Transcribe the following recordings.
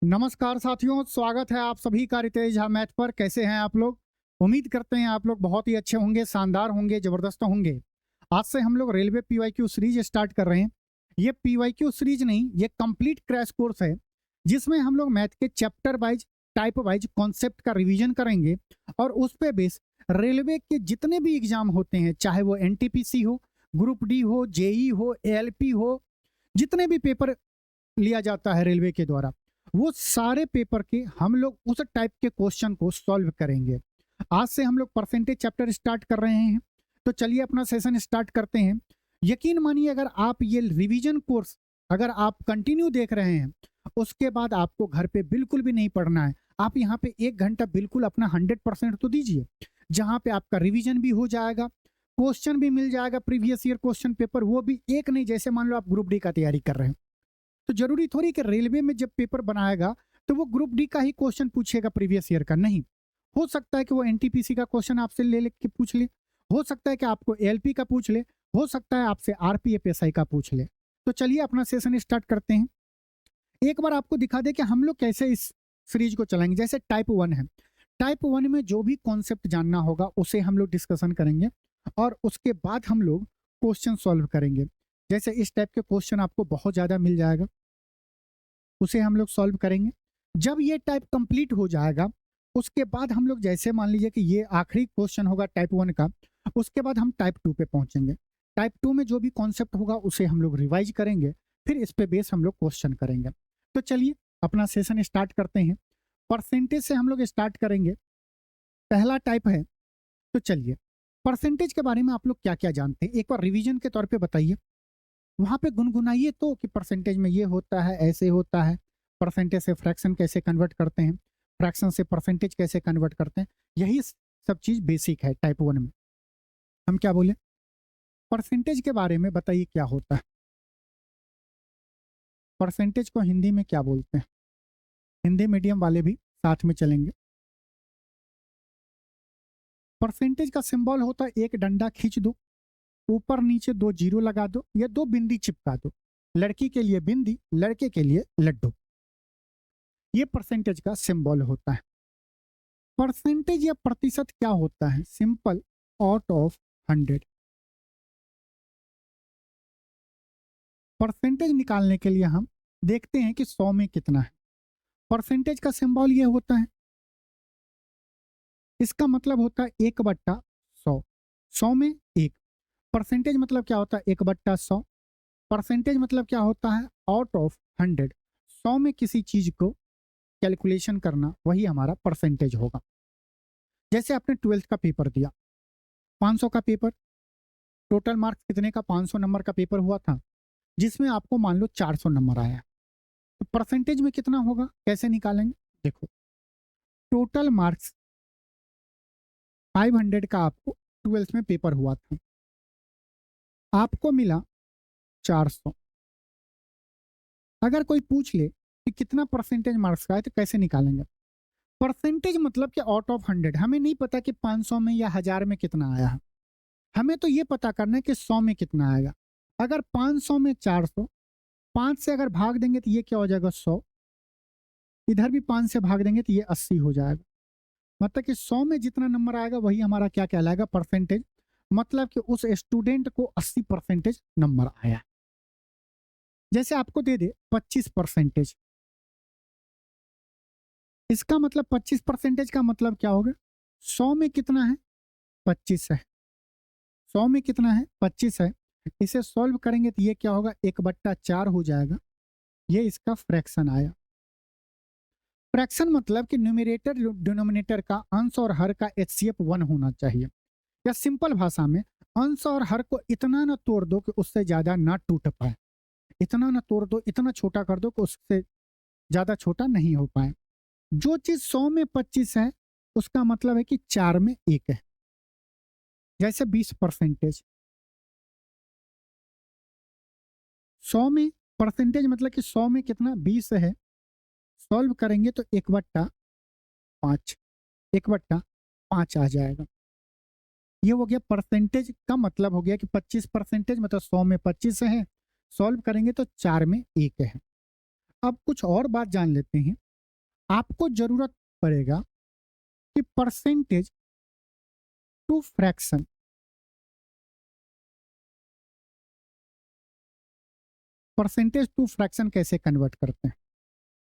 नमस्कार साथियों, स्वागत है आप सभी का रितेश झा मैथ पर। कैसे हैं आप लोग? उम्मीद करते हैं आप लोग बहुत ही अच्छे होंगे, शानदार होंगे, जबरदस्त होंगे। आज से हम लोग रेलवे पीवाईक्यू सीरीज स्टार्ट कर रहे हैं। ये पीवाईक्यू सीरीज नहीं, ये कंप्लीट क्रैश कोर्स है जिसमें हम लोग मैथ के chapter wise, type wise concept का रिवीजन करेंगे और उस पे बेस रेलवे के जितने भी एग्जाम होते हैं, चाहे वो एनटीपीसी हो, ग्रुप डी हो, जेई हो, एएलपी हो, जितने भी पेपर लिया जाता है रेलवे के द्वारा, वो सारे पेपर के हम लोग उस टाइप के क्वेश्चन को सॉल्व करेंगे। आज से हम लोग परसेंटेज चैप्टर स्टार्ट कर रहे हैं, तो चलिए अपना सेशन स्टार्ट करते हैं। यकीन मानिए, अगर आप ये रिवीजन कोर्स अगर आप कंटिन्यू देख रहे हैं, उसके बाद आपको घर पे बिल्कुल भी नहीं पढ़ना है। आप यहाँ पे 1 घंटा बिल्कुल अपना 100% तो दीजिए, जहाँ पे आपका रिवीजन भी हो जाएगा, क्वेश्चन भी मिल जाएगा, प्रीवियस ईयर क्वेश्चन पेपर, वो भी एक नहीं। जैसे मान लो आप ग्रुप डी का तैयारी कर रहे हैं, तो जरूरी थोड़ी कि रेलवे में जब पेपर बनाएगा तो वो ग्रुप डी का ही क्वेश्चन पूछेगा, प्रीवियस ईयर का नहीं। हो सकता है कि वो एनटीपीसी का क्वेश्चन आपसे ले के पूछ ले, हो सकता है कि आपको एलपी का पूछ ले, हो सकता है आपसे आरपीएफएसआई का पूछ ले। तो चलिए अपना सेशन स्टार्ट करते हैं। एक बार आपको दिखा दे कि हम लोग कैसे इस सीरीज को चलाएंगे। जैसे टाइप 1 है, टाइप 1 में जो भी कॉन्सेप्ट जानना होगा उसे हम लोग डिस्कशन करेंगे और उसके बाद हम लोग क्वेश्चन सॉल्व करेंगे। जैसे इस टाइप के क्वेश्चन आपको बहुत ज़्यादा मिल जाएगा, उसे हम लोग सॉल्व करेंगे। जब ये टाइप कंप्लीट हो जाएगा, उसके बाद हम लोग, जैसे मान लीजिए कि ये आखिरी क्वेश्चन होगा टाइप 1 का, उसके बाद हम टाइप 2 पे पहुंचेंगे। टाइप 2 में जो भी कॉन्सेप्ट होगा उसे हम लोग रिवाइज करेंगे, फिर इस पे बेस हम लोग क्वेश्चन करेंगे। तो चलिए अपना सेशन स्टार्ट करते हैं। परसेंटेज से हम लोग स्टार्ट करेंगे, पहला टाइप है। तो चलिए, परसेंटेज के बारे में आप लोग क्या क्या जानते हैं एक बार रिवीजन के तौर पे बताइए। वहां पे गुनगुनाइए तो कि परसेंटेज में ये होता है, ऐसे होता है, परसेंटेज से फ्रैक्शन कैसे कन्वर्ट करते हैं, फ्रैक्शन से परसेंटेज कैसे कन्वर्ट करते हैं। यही सब चीज बेसिक है टाइप 1 में। हम क्या बोले, परसेंटेज के बारे में बताइए क्या होता है। परसेंटेज को हिंदी में क्या बोलते हैं? हिंदी मीडियम वाले भी साथ में चलेंगे। परसेंटेज का सिंबल होता है, एक डंडा खींच दो, ऊपर नीचे 2 जीरो लगा दो या 2 बिंदी चिपका दो। लड़की के लिए बिंदी, लड़के के लिए लड्डू। ये परसेंटेज का सिंबल होता है। परसेंटेज या प्रतिशत क्या होता है? Simple, out of 100। परसेंटेज निकालने के लिए हम देखते हैं कि 100 में कितना है। परसेंटेज का सिंबल ये होता है, इसका मतलब होता है 1/100। 100 में 1। परसेंटेज मतलब क्या होता है? 1/100। परसेंटेज मतलब क्या होता है? Out of 100। 100 में किसी चीज को कैलकुलेशन करना, वही हमारा परसेंटेज होगा। जैसे आपने 12th का पेपर दिया, 500 का पेपर, टोटल मार्क्स कितने का? 500 नंबर का पेपर हुआ था, जिसमें आपको मान लो 400 नंबर आया, तो परसेंटेज में कितना होगा? कैसे निकालेंगे? देखो, टोटल मार्क्स 500 का आपको 12th में पेपर हुआ था, आपको मिला 400। अगर कोई पूछ ले कि कितना परसेंटेज मार्क्स का है, तो कैसे निकालेंगे? परसेंटेज मतलब कि आउट ऑफ 100। हमें नहीं पता कि 500 में या 1000 में कितना आया है, हमें तो ये पता करना है कि 100 में कितना आएगा। अगर 500 में 400, 5 से अगर भाग देंगे तो ये क्या हो जाएगा? 100। इधर भी 5 से भाग देंगे तो ये 80 हो जाएगा। मतलब कि 100 में जितना नंबर आएगा वही हमारा क्या कहलाएगा? परसेंटेज। मतलब कि उस स्टूडेंट को 80% नंबर आया। जैसे आपको दे दे 25%, इसका मतलब 25% का मतलब क्या होगा? 100 में कितना है? 25 है। 100 में कितना है? 25 है। इसे सॉल्व करेंगे तो ये क्या होगा? 1/4 हो जाएगा। ये इसका फ्रैक्शन आया। फ्रैक्शन मतलब कि न्यूमरेटर डिनोमिनेटर का अंश और हर का HCF 1 होना चाहिए। या सिंपल भाषा में, अंश और हर को इतना ना तोड़ दो कि उससे ज्यादा ना टूट पाए, इतना ना तोड़ दो, इतना छोटा कर दो कि उससे ज्यादा छोटा नहीं हो पाए। जो चीज 100 में 25 है, उसका मतलब है कि 4 में 1 है। जैसे 20%, 100 में परसेंटेज मतलब कि 100 में कितना? 20 है। सॉल्व करेंगे तो 1/5, 1/5 आ जाएगा। ये हो गया परसेंटेज का मतलब, हो गया कि 25% मतलब 100 में 25 है। सॉल्व करेंगे तो 4 में 1 है। अब कुछ और बात जान लेते हैं आपको जरूरत पड़ेगा कि percentage to fraction, percentage to fraction कैसे कन्वर्ट करते हैं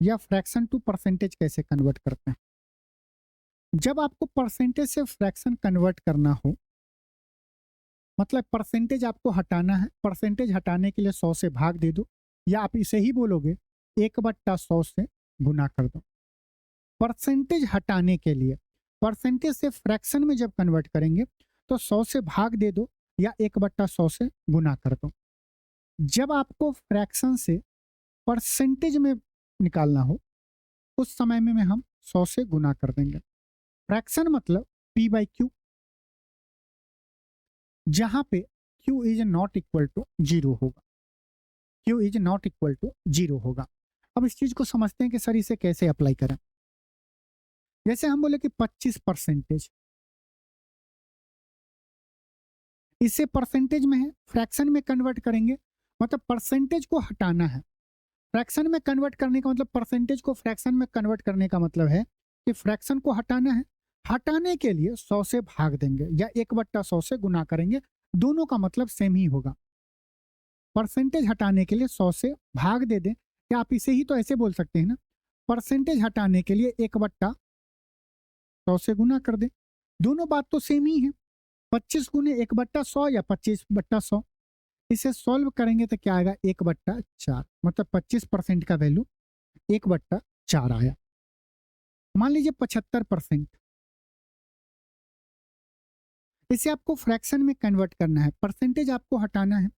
या फ्रैक्शन टू परसेंटेज कैसे कन्वर्ट करते हैं। जब आपको परसेंटेज से फ्रैक्शन कन्वर्ट करना हो, मतलब परसेंटेज आपको हटाना है, परसेंटेज हटाने के लिए 100 से भाग दे दो, या आप इसे ही बोलोगे 1/100 से गुना कर दो। परसेंटेज हटाने के लिए, परसेंटेज से फ्रैक्शन में जब कन्वर्ट करेंगे तो 100 से भाग दे दो या 1/100 से गुना कर दो। जब आपको फ्रैक्शन से परसेंटेज में निकालना हो उस समय में हम 100 से गुना कर देंगे। फ्रैक्शन मतलब p/q, जहां पे q is not equal to 0 होगा, q is not equal to 0 होगा। अब इस चीज को समझते हैं कि सर इसे कैसे अप्लाई करें। जैसे हम बोले कि 25%, इसे परसेंटेज में है, फ्रैक्शन में कन्वर्ट करेंगे, मतलब परसेंटेज को हटाना है। फ्रैक्शन में कन्वर्ट करने का मतलब, परसेंटेज को फ्रैक्शन में कन्वर्ट करने का मतलब है कि फ्रैक्शन को हटाना है। हटाने के लिए 100 से भाग देंगे या 1/100 से गुना करेंगे, दोनों का मतलब सेम ही होगा। परसेंटेज हटाने के लिए 100 से भाग दे दें, या आप इसे ही तो ऐसे बोल सकते हैं ना, परसेंटेज हटाने के लिए 1/100 से गुना कर दें, दोनों बात तो सेम ही है। 25 गुने 1/100 या 25/100, इसे सॉल्व करेंगे तो क्या आएगा 1/4, मतलब 25% का वैल्यू 1/4 आया। मान लीजिए 75%, इसे आपको फ्रैक्शन में कन्वर्ट करना है, परसेंटेज आपको हटाना है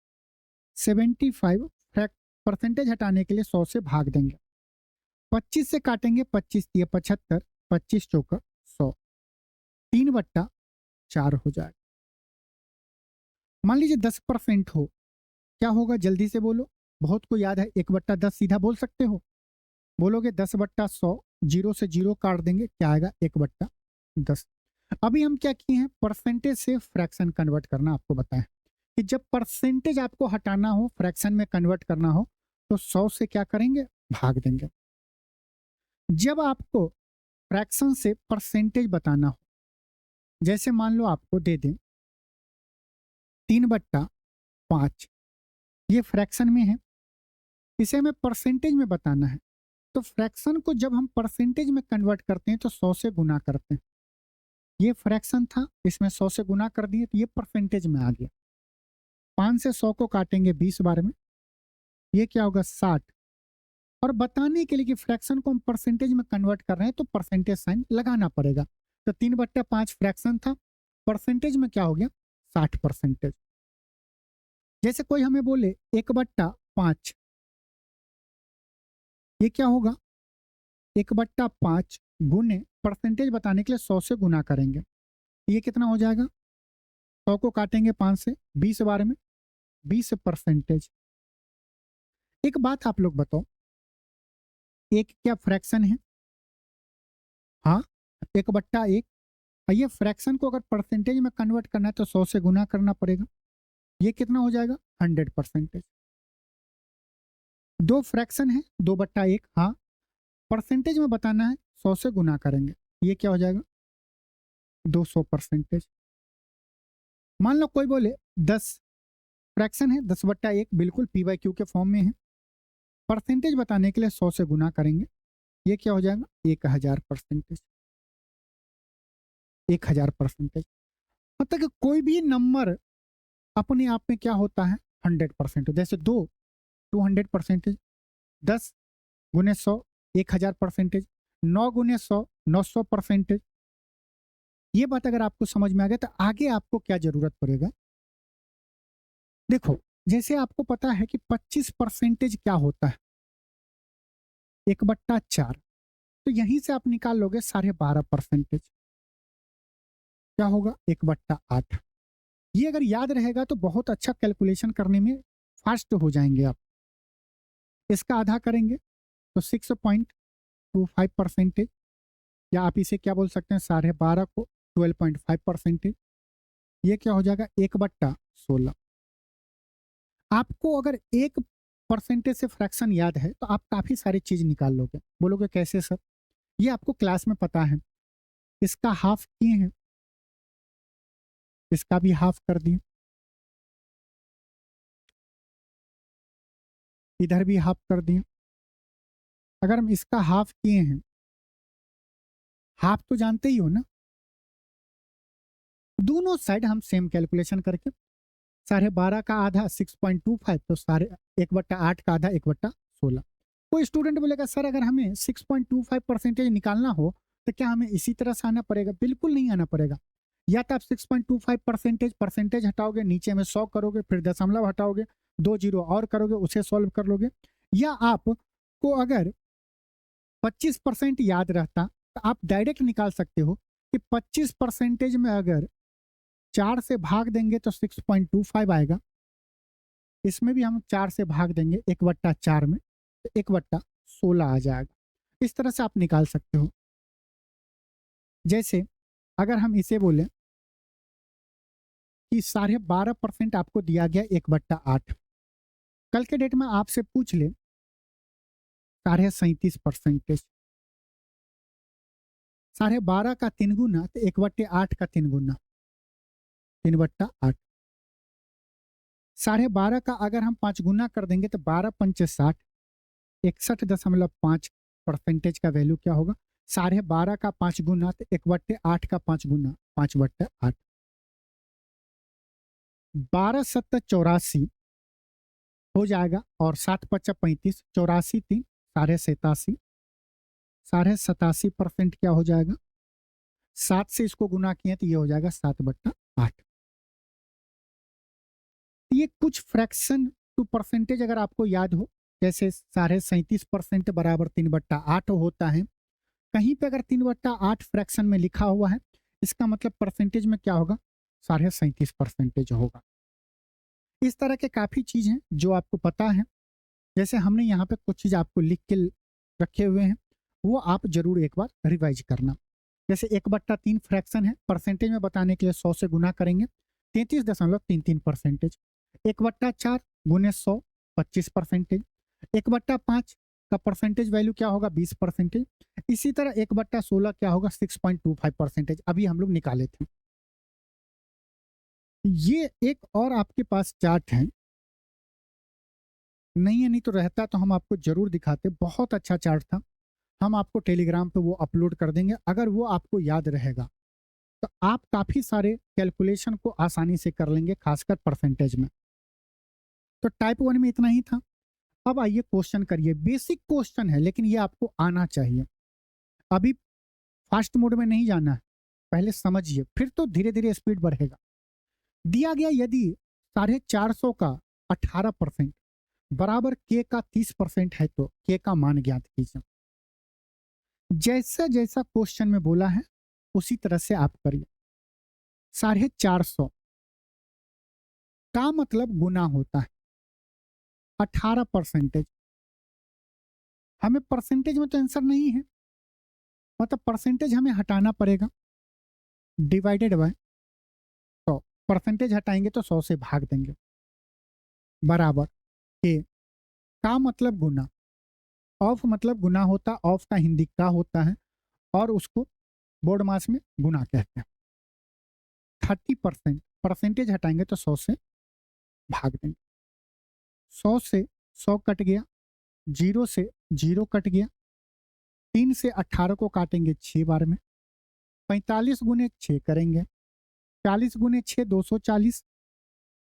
75, परसेंटेज हटाने के लिए 100 से भाग देंगे, 25 से काटेंगे, 25 दिए 75, 25 चौका 100, 3/4 हो जाएगा। मान लीजिए 10% हो, क्या होगा जल्दी से बोलो, बहुत को याद है 1/10 सीधा बोल सकते हो, बोलोगे 10/100, 0 से 0 काट देंगे, क्या आएगा 1/10। अभी हम क्या किए हैं, परसेंटेज से फ्रैक्शन कन्वर्ट करना आपको बताएं कि जब परसेंटेज आपको हटाना हो, फ्रैक्शन में कन्वर्ट करना हो, तो 100 से क्या करेंगे, भाग देंगे। जब आपको फ्रैक्शन से परसेंटेज बताना हो, जैसे मान लो आपको दे दें 3/5, ये फ्रैक्शन में है, इसे हमें परसेंटेज में बताना है, तो फ्रैक्शन को जब हम परसेंटेज में कन्वर्ट करते हैं तो 100 से गुना करते हैं। ये फ्रैक्शन था, इसमें 100 से गुना कर दिए तो ये परसेंटेज में आ गया। 5 से 100 को काटेंगे 20 बार में, ये क्या होगा 60। और बताने के लिए कि फ्रैक्शन को हम परसेंटेज में कन्वर्ट कर रहे हैं तो परसेंटेज साइन लगाना पड़ेगा। तो 3/5 फ्रैक्शन था, परसेंटेज में क्या हो गया 60%। जैसे कोई हमें बोले 1/5, ये क्या होगा 1/5 गुने, परसेंटेज बताने के लिए 100 से गुना करेंगे, ये कितना हो जाएगा, 100 को काटेंगे 5 से, 20 बार में 20%। एक बात आप लोग बताओ, एक क्या फ्रैक्शन है, हाँ 1/1, ये फ्रैक्शन को अगर परसेंटेज में कन्वर्ट करना है तो 100 से गुना करना पड़ेगा, ये कितना हो जाएगा 100%। दो फ्रैक्शन है 2/1, हाँ परसेंटेज में बताना है 100 से गुना करेंगे, ये क्या हो जाएगा 200%। मान लो कोई बोले 10 फ्रैक्शन है 10/1, बिल्कुल p/q के फॉर्म में है, परसेंटेज बताने के लिए 100 से गुना करेंगे, ये क्या हो जाएगा 1000%। 1000%, मतलब कि कोई भी नंबर अपने आप में क्या होता है 100%। जैसे 200%, 10 गुने 100 1000%, 9 गुने 100 900%। ये बात अगर आपको समझ में आ गया तो आगे आपको क्या जरूरत पड़ेगा। देखो जैसे आपको पता है कि 25% क्या होता है 1/4, तो यहीं से आप निकाल लोगे 12.5%, क्या होगा 1/8। ये अगर याद रहेगा तो बहुत अच्छा कैलकुलेशन करने में फास्ट हो जाएंगे आप। इसका आधा करेंगे तो 6.25%, या आप इसे क्या बोल सकते हैं 12.5 को 12.5%, ये क्या हो जाएगा 1/16। आपको अगर 1% से फ्रैक्शन याद है तो आप काफी सारी चीज निकाल लोगे। बोलोगे कैसे सर, ये आपको क्लास में पता है। इसका हाफ किए हैं, इसका भी हाफ कर दिए, इधर भी हाफ कर दिए। अगर हम इसका हाफ किए हैं, हाफ तो जानते ही हो ना, दोनों साइड हम सेम कैलकुलेशन करके 12.5 का आधा 6.25, तो 1/8 का आधा 1/16। कोई स्टूडेंट बोलेगा सर अगर हमें 6.25% निकालना हो तो क्या हमें इसी तरह से आना पड़ेगा? बिल्कुल नहीं आना पड़ेगा। या तो आप 6.25% परसेंटेज हटाओगे, नीचे में 100 करोगे, फिर दशमलव हटाओगे, 2 जीरो और करोगे, उसे सॉल्व कर लोगे। या आपको अगर 25% याद रहता तो आप डायरेक्ट निकाल सकते हो कि 25% में अगर 4 से भाग देंगे तो 6.25 आएगा। इसमें भी हम 4 से भाग देंगे 1/4 में, तो 1/16 आ जाएगा। इस तरह से आप निकाल सकते हो। जैसे अगर हम इसे बोले कि 12.5% आपको दिया गया 1/8, कल के डेट में आपसे पूछ ले 37.5%, 12.5 का 3 गुना तो 1/8 का 3 गुना 3/8। 12.5 का अगर हम 5 गुना कर देंगे तो 12 पंचे 60, 61.5% का वैल्यू क्या होगा? 12.5 का 5 गुना तो 1/8 का 5 गुना 5/8। 12 सत्तर 84 हो जाएगा, और 7 पच्चा 35, 84 3 87.5, 87.5% क्या हो जाएगा? 7 से इसको गुना किए तो ये हो जाएगा 7/8। ये कुछ फ्रैक्शन टू परसेंटेज अगर आपको याद हो, जैसे 37.5% बराबर 3/8 होता है। कहीं पे अगर 3/8 फ्रैक्शन में लिखा हुआ है, इसका मतलब परसेंटेज में क्या होगा? 37.5% होगा। इस तरह के काफी चीज हैं जो आपको पता है। जैसे हमने यहाँ पे कुछ चीज आपको लिख के रखे हुए हैं, वो आप जरूर एक बार रिवाइज करना। जैसे 1/3 फ्रैक्शन है, परसेंटेज में बताने के लिए 100 से गुना करेंगे, 33.33%। 1/4 गुने 100 25%। 1/5 का परसेंटेज वैल्यू क्या होगा? 20%। इसी तरह 1/16 क्या होगा? 6.25%। अभी हम लोग निकाले थे। ये एक और आपके पास चार्ट है, नहीं है, नहीं तो रहता तो हम आपको जरूर दिखाते, बहुत अच्छा चार्ट था। हम आपको टेलीग्राम पे वो अपलोड कर देंगे। अगर वो आपको याद रहेगा तो आप काफी सारे कैलकुलेशन को आसानी से कर लेंगे, खासकर परसेंटेज में। तो टाइप 1 में इतना ही था। अब आइए क्वेश्चन करिए। बेसिक क्वेश्चन है लेकिन ये आपको आना चाहिए। अभी फास्ट मोड में नहीं जाना है, पहले समझिए, फिर तो धीरे धीरे स्पीड बढ़ेगा। दिया गया यदि 450 का 18% बराबर के का 30% है तो के का मान ज्ञात कीजिए। जैसा जैसा क्वेश्चन में बोला है उसी तरह से आप करिए। 450 का मतलब गुना होता है 18%। हमें परसेंटेज में तो आंसर नहीं है, मतलब परसेंटेज हमें हटाना पड़ेगा, डिवाइडेड बाय 100। परसेंटेज हटाएंगे तो 100 से भाग देंगे, बराबर के का मतलब गुना, ऑफ मतलब गुना होता, ऑफ का हिंदी का होता है, और उसको बोर्ड मास में गुना कहते हैं। 30%, परसेंटेज हटाएंगे तो 100 से भाग देंगे। 100 से 100 कट गया, 0 से 0 कट गया, 3 से 18 को काटेंगे 6 बार में, 45 गुने 6 करेंगे, 40 गुने 6 240,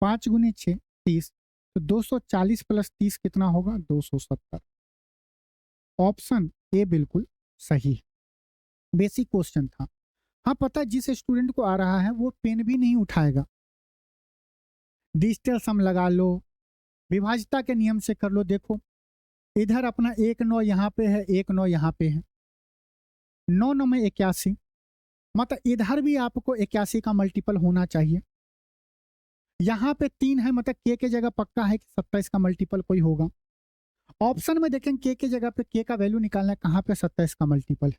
5 गुने 6 30, तो 240 प्लस 30 कितना होगा? 270। ऑप्शन ए बिल्कुल सही है। बेसिक क्वेश्चन था। हाँ, पता है जिस स्टूडेंट को आ रहा है वो पेन भी नहीं उठाएगा, डिजिटल सम लगा लो, विभाज्यता के नियम से कर लो। देखो इधर अपना 1 9 यहाँ पे है, 1 9 यहाँ पे है, 9 9 में 81, मतलब इधर भी आपको 81 का मल्टीपल होना चाहिए। यहाँ पे 3 है, मतलब के जगह पक्का है कि 27 का मल्टीपल कोई होगा। ऑप्शन में देखें के जगह पे के का वैल्यू निकालना है, कहाँ पे 27 का मल्टीपल है।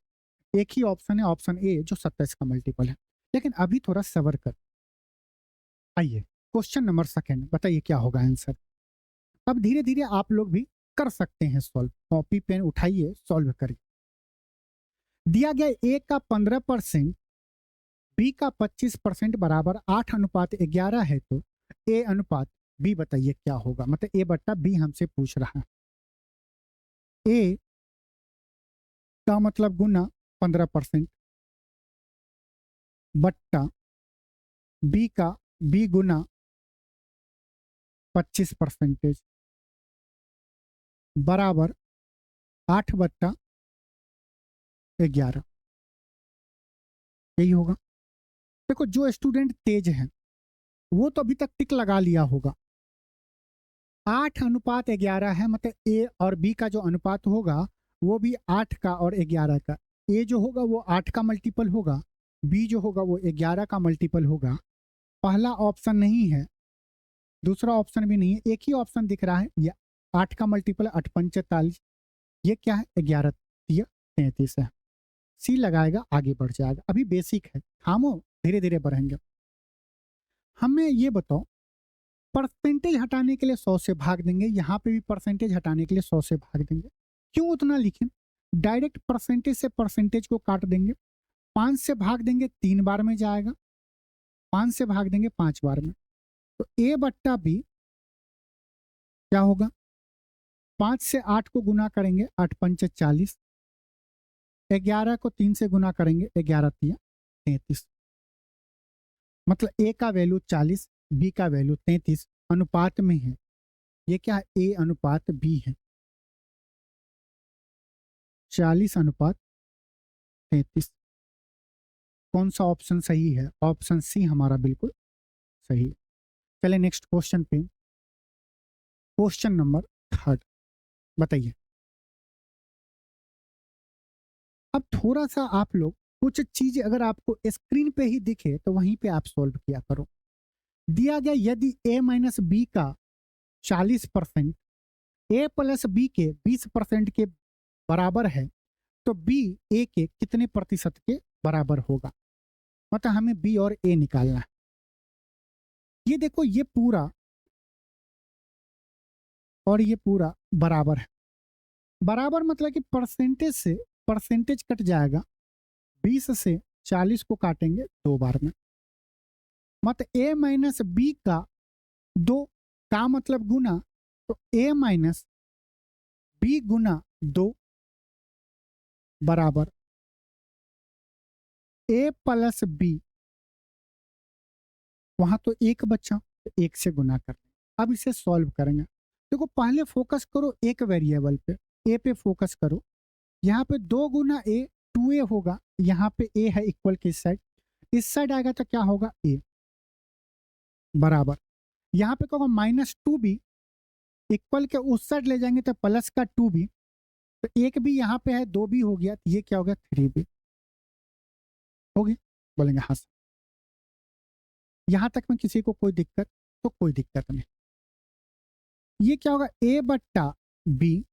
एक ही ऑप्शन है, ऑप्शन ए, जो 27 का मल्टीपल है। लेकिन अभी थोड़ा सबर कर। आइए क्वेश्चन नंबर सेकंड, बताइए क्या होगा आंसर। अब धीरे धीरे आप लोग भी कर सकते हैं सॉल्व। कॉपी पेन उठाइए, सॉल्व करिए। दिया गया ए का 15%, बी का 25% बराबर 8:11 है, तो ए अनुपात बी बताइए क्या होगा। मतलब ए बट्टा बी हमसे पूछ रहा है। ए का मतलब गुना 15% बट्टा बी का बी गुना 25% बराबर 8/11, यही होगा। देखो जो स्टूडेंट तेज है वो तो अभी तक टिक लगा लिया होगा। 8:11 है, मतलब ए और बी का जो अनुपात होगा वो भी 8 का और 11 का। ए जो होगा वो 8 का मल्टीपल होगा, बी जो होगा वो 11 का मल्टीपल होगा। पहला ऑप्शन नहीं है, दूसरा ऑप्शन भी नहीं है, एक ही ऑप्शन दिख रहा है, ये 8 का मल्टीपल 8×5 = 45। ये क्या है, 11×3 = 33 है। सी लगाएगा, आगे बढ़ जाएगा। अभी बेसिक है, थामो, धीरे धीरे बढ़ेंगे। हमें ये बताओ, परसेंटेज हटाने के लिए 100 से भाग देंगे, यहाँ पे भी परसेंटेज हटाने के लिए 100 से भाग देंगे। क्यों उतना लिखें, डायरेक्ट परसेंटेज से परसेंटेज को काट देंगे। 5 से भाग देंगे 3 बार में जाएगा, 5 से भाग देंगे 5 बार में। तो ए बट्टा बी क्या होगा, 5 से 8 को गुना करेंगे 8×5 = 40, 11 को 3 से गुना करेंगे 11×3 = 33। मतलब ए का वैल्यू 40, बी का वैल्यू 33 अनुपात में है। ये क्या है, ए अनुपात बी है, 40:33। कौन सा ऑप्शन सही है, ऑप्शन सी हमारा बिल्कुल सही है। चले नेक्स्ट क्वेश्चन पे, क्वेश्चन नंबर 3 बताइए। अब थोड़ा सा आप लोग कुछ चीज अगर आपको स्क्रीन पे ही दिखे तो वहीं पे आप सोल्व किया करो। दिया गया यदि a माइनस बी का 40% a प्लस बी के 20% के बराबर है, तो b a के कितने प्रतिशत के बराबर होगा। मतलब हमें b और a निकालना है। ये देखो, ये पूरा और ये पूरा बराबर है। बराबर मतलब कि परसेंटेज से परसेंटेज कट जाएगा, 20 से 40 को काटेंगे 2 बार में। मतलब a माइनस बी का 2 का मतलब गुना, तो a माइनस बी गुना 2 बराबर a प्लस बी, वहां तो एक बच्चा, तो एक से गुना कर लें। अब इसे सॉल्व करेंगे। देखो पहले फोकस करो एक वेरिएबल पे, a पे फोकस करो। यहाँ पे 2 गुना a 2a होगा, यहाँ पे a है इक्वल के इस साइड आएगा तो क्या होगा, a बराबर, यहाँ पे क्या होगा -2b इक्वल के उस साइड ले जाएंगे तो प्लस का 2b, तो एक भी यहाँ पे है, 2b हो गया, तो ये क्या हो गया 3b हो गया। बोलेंगे हाँ सर, यहाँ तक में किसी को कोई दिक्कत, तो कोई दिक्कत नहीं। ये क्या होगा, a बट्टा b,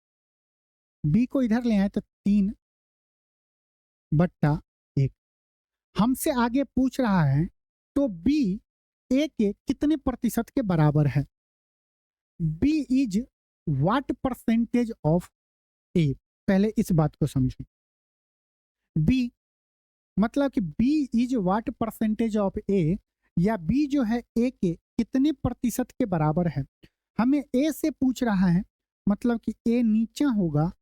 b को इधर ले आए तो 3/1। हमसे आगे पूछ रहा है तो b a के कितने प्रतिशत के बराबर है। b is what percentage of a, पहले इस बात को समझो। b मतलब कि b is what percentage of a, या b जो है a के कितने प्रतिशत के बराबर है। हमें a से पूछ रहा है, मतलब कि a नीचा होगा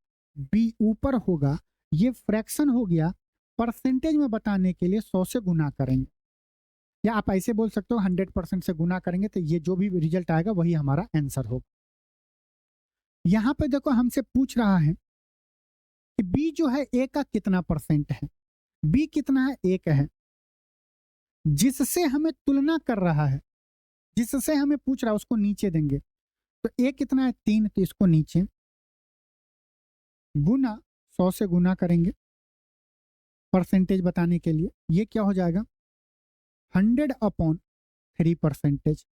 b ऊपर होगा, ये फ्रैक्शन हो गया। परसेंटेज में बताने के लिए 100 से गुना करेंगे, या आप ऐसे बोल सकते हो 100% से गुना करेंगे, तो ये जो भी रिजल्ट आएगा वही हमारा आंसर होगा। यहाँ पे देखो हमसे पूछ रहा है कि b जो है a का कितना परसेंट है, b कितना है 1 है, जिससे हमें तुलना कर रहा है, जिससे हमें पूछ रहा है उसको नीचे देंगे। तो a कितना है 3, तो इसको नीचे गुना 100 से गुना करेंगे परसेंटेज बताने के लिए। ये क्या हो जाएगा 100/3%।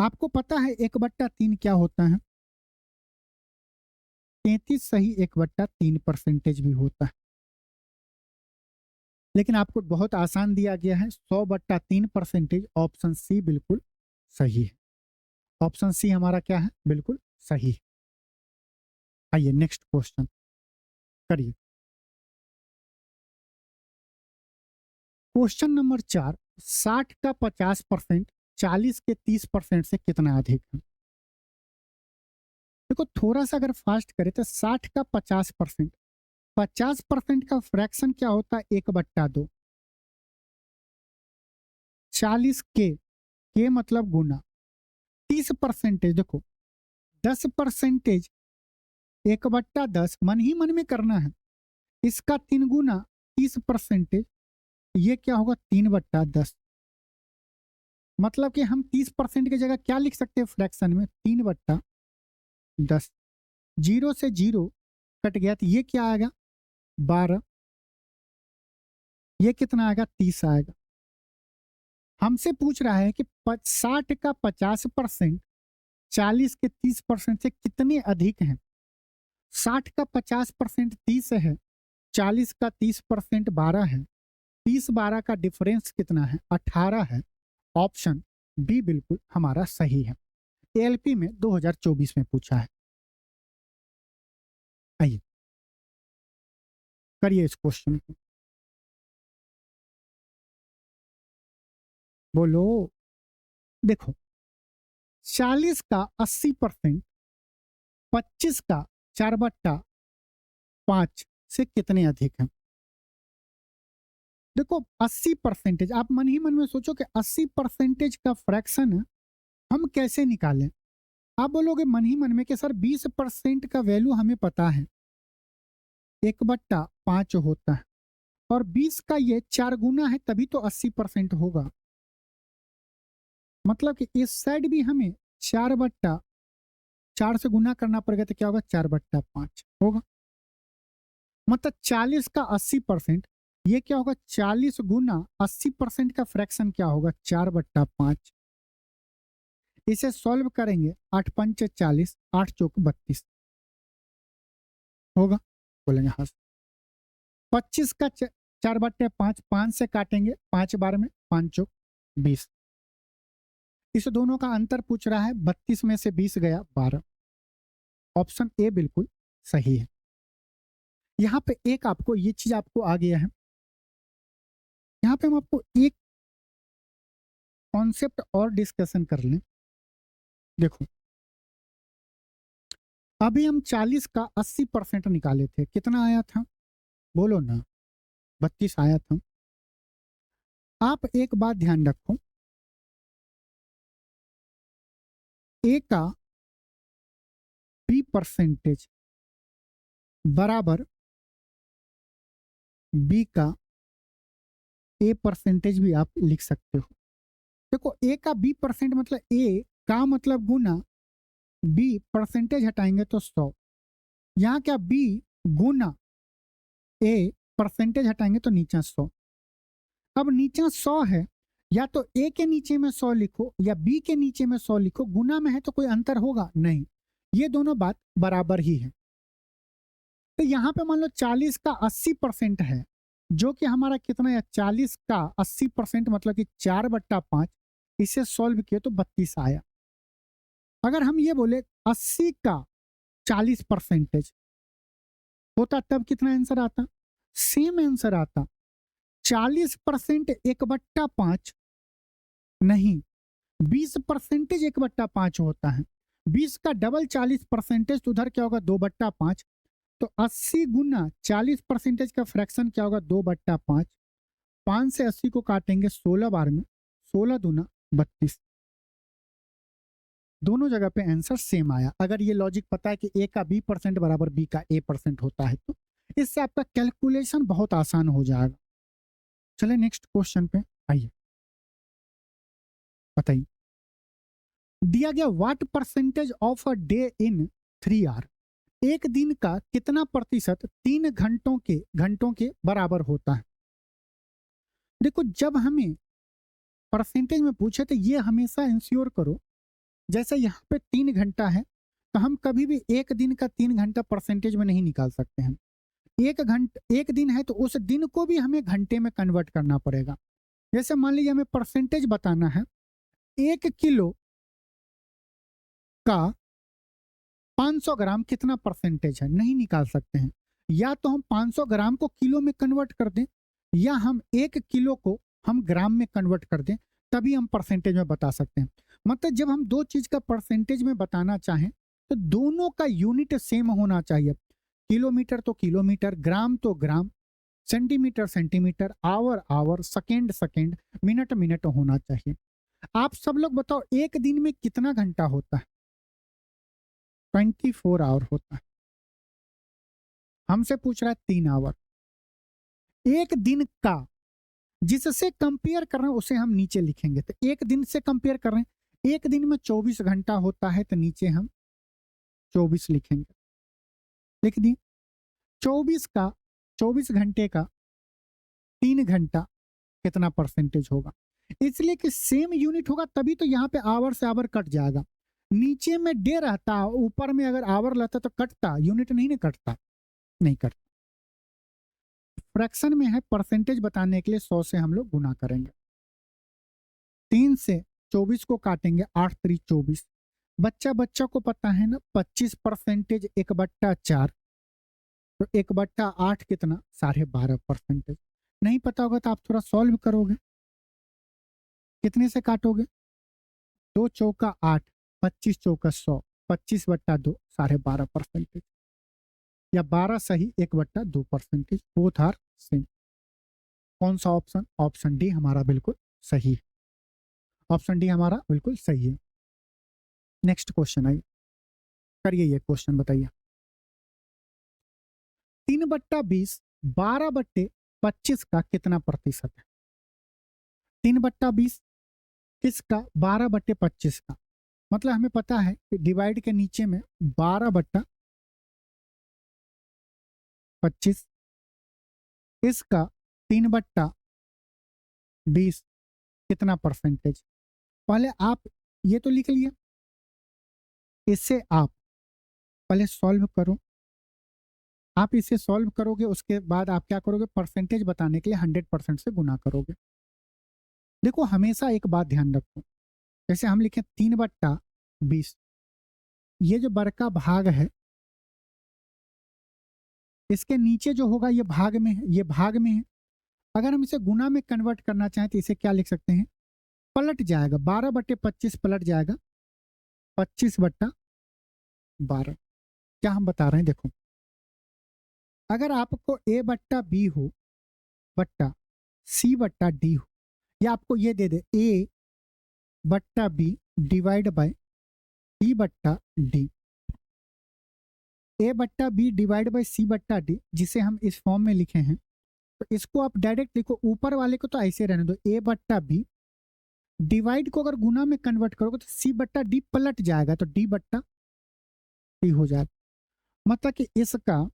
आपको पता है 1/3 क्या होता है, 33 सही 1/3% भी होता है। लेकिन आपको बहुत आसान दिया गया है, 100/3%। ऑप्शन सी बिल्कुल सही है। ऑप्शन सी हमारा क्या है, बिल्कुल सही है। आइए नेक्स्ट क्वेश्चन करिए। क्वेश्चन नंबर 4, 60 का 50%, 40 के 30% से कितना अधिक है? देखो थोड़ा सा अगर फास्ट करें तो 60 का 50%, 50% का फ्रैक्शन क्या होता है? 1/2। 40 के मतलब गुना, 30% देखो 10%, 1/10 मन ही मन में करना है, इसका 3 गुना 30%, ये क्या होगा? 3/10। मतलब कि हम 30% की जगह क्या लिख सकते हैं फ्रैक्शन में? 3/10। जीरो से जीरो कट गया तो ये क्या आएगा? 12। ये कितना आएगा? 30 आएगा। हमसे पूछ रहा है कि 60 का 50%, 40 के 30% से कितने अधिक हैं? 60 का 50% 30 है, 40 का 30% 12 है, 30-12 का डिफरेंस कितना है? 18 है। ऑप्शन बी बिल्कुल हमारा सही है। एएलपी में 2024 में पूछा है। आइए करिए इस क्वेश्चन को। बोलो। देखो 40 का 80%, 25 का 4/5 से कितने अधिक हैं? देखो 80%, आप मन ही मन में सोचो कि 80% का फ्रैक्शन हम कैसे निकालें? आप बोलोगे मन ही मन में कि सर 20% का वैल्यू हमें पता है, 1/5 होता है, और 20 का ये 4 गुना है तभी तो 80% होगा। मतलब कि इस साइड भी हमें 4/4 से गुना करना पड़ेगा तो क्या होगा? 4/5 होगा। मतलब 40 का 80%, ये क्या होगा? 40 गुना 80% का फ्रैक्शन क्या होगा? 4/5। इसे सॉल्व करेंगे, 8×5 = 40, 8×4 = 32 होगा। बोलेंगे हाँ। 25 का 4/5, 5 से काटेंगे, 5 बार में 5×4 = 20। इस दोनों का अंतर पूछ रहा है, 32 में से 20 गया 12। ऑप्शन ए बिल्कुल सही है। यहाँ पे एक आपको ये चीज आपको आ गया है। यहाँ पे हम आपको एक कॉन्सेप्ट और डिस्कशन कर लें। देखो अभी हम 40 का 80% निकाले थे, कितना आया था? बोलो ना, 32 आया था। आप एक बात ध्यान रखो, ए का B% बराबर बी का A% भी आप लिख सकते हो। देखो ए का B% मतलब ए का मतलब गुना, बी परसेंटेज हटाएंगे तो 100। यहाँ क्या? बी गुना ए परसेंटेज हटाएंगे तो नीचे 100। अब नीचे 100 है, या तो ए के नीचे में 100 लिखो या बी के नीचे में 100 लिखो। गुना में है तो कोई अंतर होगा नहीं, ये दोनों बात बराबर ही है। तो यहाँ पे मान लो 40 का 80% है, जो कि हमारा कितना है? 40 का 80% मतलब कि 4/5। इसे सॉल्व किए तो 32 आया। अगर हम ये बोले 80 का 40% होता तब कितना आंसर आता? सेम आंसर आता। 40% 1/5 नहीं, 20% 1/5 होता है। 20 का डबल 40% तो उधर क्या होगा? 2/5। तो 80 गुना 40% का फ्रैक्शन क्या होगा? 2/5। 5 से 80 को काटेंगे 16 बार में, 16 दूना 32। दोनों जगह पे आंसर सेम आया। अगर ये लॉजिक पता है कि ए का B% बराबर बी का A% होता है तो इससे आपका कैलकुलेशन बहुत आसान हो जाएगा। चले नेक्स्ट क्वेश्चन पे आइए, बताइए। दिया गया what percentage of a day in 3 hour, एक दिन का कितना प्रतिशत 3 घंटों के बराबर होता है? देखो जब हमें परसेंटेज में पूछे तो ये हमेशा इंश्योर करो, जैसे यहाँ पे 3 घंटा है तो हम कभी भी एक दिन का 3 घंटा परसेंटेज में नहीं निकाल सकते हैं। एक दिन है तो उस दिन को भी हमें घंटे में कन्वर्ट करना पड़ेगा। जैसे मान लीजिए हमें परसेंटेज बताना है, 1 किलो का 500 ग्राम कितना परसेंटेज है, नहीं निकाल सकते हैं। या तो हम 500 ग्राम को किलो में कन्वर्ट कर दें या हम 1 किलो को हम ग्राम में कन्वर्ट कर दें, तभी हम परसेंटेज में बता सकते हैं। मतलब जब हम दो चीज का परसेंटेज में बताना चाहें तो दोनों का यूनिट सेम होना चाहिए। किलोमीटर तो किलोमीटर, ग्राम तो gram, centimetre centimetre, hour hour, second second, minute minute होना चाहिए। आप सब लोग बताओ, एक दिन में कितना घंटा होता है? 24 आवर होता है। हमसे पूछ रहा है 3 आवर। एक दिन का जिससे कंपेयर कर रहे हैं उसे हम नीचे लिखेंगे। तो एक दिन से कंपेयर कर रहे हैं, एक दिन में 24 घंटा होता है, तो नीचे हम 24 लिखेंगे। लिख दिए। 24 घंटे का 3 घंटा कितना परसेंटेज होगा? इसलिए कि सेम यूनिट होगा तभी तो यहाँ पे आवर से आवर कट जाएगा। नीचे में डे रहता, ऊपर में अगर आवर रहता तो कटता, यूनिट नहीं ना कटता, नहीं कटता। फ्रैक्शन में है, परसेंटेज बताने के लिए 100 से हम लोग गुना करेंगे। 3 से 24 को काटेंगे, 8 3 24। बच्चा को पता है ना 25% 1/4, तो 1/8 कितना? 12.5%। नहीं पता होगा तो आप थोड़ा सॉल्व करोगे। कितने से काटोगे? 2 चौका 8, 25 चौका 100, 25/2, 12.5%, या 12 सही 1/2%। Both are same. कौन सा ऑप्शन? ऑप्शन डी हमारा बिल्कुल सही है। ऑप्शन डी हमारा बिल्कुल सही है। नेक्स्ट क्वेश्चन आइए, करिए ये क्वेश्चन बताइए। 3/20 12/25 का कितना प्रतिशत है? 3/20 किसका? 12/25 का। मतलब हमें पता है कि डिवाइड के नीचे में 12/25, इसका 3/20 कितना परसेंटेज? पहले आप ये तो लिख लिए, इससे आप पहले सॉल्व करो। आप इसे सॉल्व करोगे, उसके बाद आप क्या करोगे? परसेंटेज बताने के लिए 100% से गुना करोगे। देखो हमेशा एक बात ध्यान रखो, जैसे हम लिखें 3/20, ये जो बड़का भाग है इसके नीचे जो होगा ये भाग में है, ये भाग में है। अगर हम इसे गुना में कन्वर्ट करना चाहें तो इसे क्या लिख सकते हैं? पलट जाएगा, 12/25 पलट जाएगा 25/12। क्या हम बता रहे हैं? देखो, अगर आपको A/B हो बट्टा C/D हो, या आपको ये दे दे A/B divide by C/D, A/B divide by C/D, जिसे हम इस फॉर्म में लिखे हैं, तो इसको आप डायरेक्ट लिखो। ऊपर वाले को तो ऐसे रहने दो, A/B डिवाइड को अगर गुना में कन्वर्ट करोगे तो C/D पलट जाएगा, तो D/T हो जाएगा। मतलब कि इसका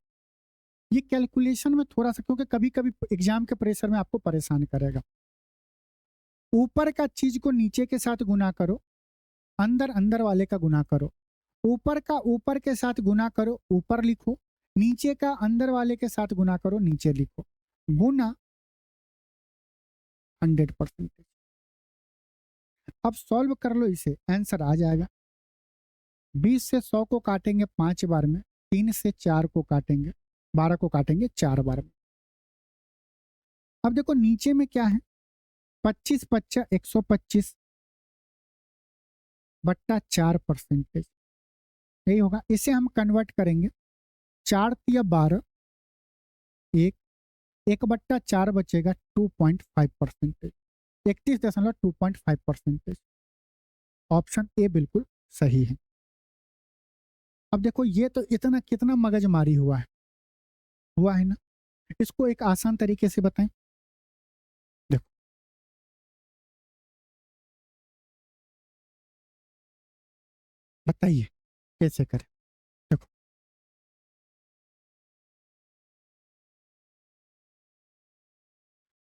ये कैलकुलेशन में थोड़ा सा, क्योंकि कभी कभी एग्जाम के प्रेशर में आपको परेशान करेगा। ऊपर का चीज को नीचे के साथ गुना करो, अंदर अंदर वाले का गुना करो। ऊपर का ऊपर के साथ गुना करो, ऊपर लिखो। नीचे का अंदर वाले के साथ गुना करो, नीचे लिखो। गुना 100%। अब सॉल्व कर लो इसे, आंसर आ जाएगा। 20 से 100 को काटेंगे 5 बार में, 3 से 4 को काटेंगे, 12 को काटेंगे 4 बार में। अब देखो नीचे में क्या है? 25 25 125 बट्टा 4%, यही होगा। इसे हम कन्वर्ट करेंगे, 4 या 12, 1/4 बचेगा 2.5%, 31.25%। ऑप्शन ए बिल्कुल सही है। अब देखो ये तो इतना कितना मगजमारी हुआ है ना। इसको एक आसान तरीके से बताएं। देखो बताइए कैसे करें। देखो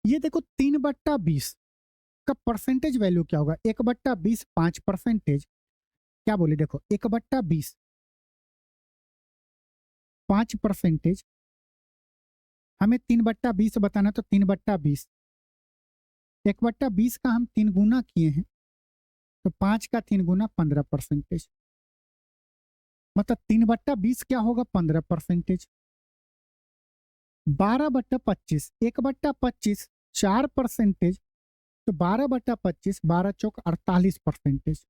ये देखो 3/20 का परसेंटेज वैल्यू क्या होगा? 1/20 5%। क्या बोले? देखो 1/20 5%, हमें 3/20 बताना, तो 3/20 1/20 का हम 3 गुना किए हैं, तो 5 का 3 गुना 15%। मतलब 3/20 क्या होगा? 15%। 12/25, 1/25 4%, तो 12/25, 12 चौक 48%।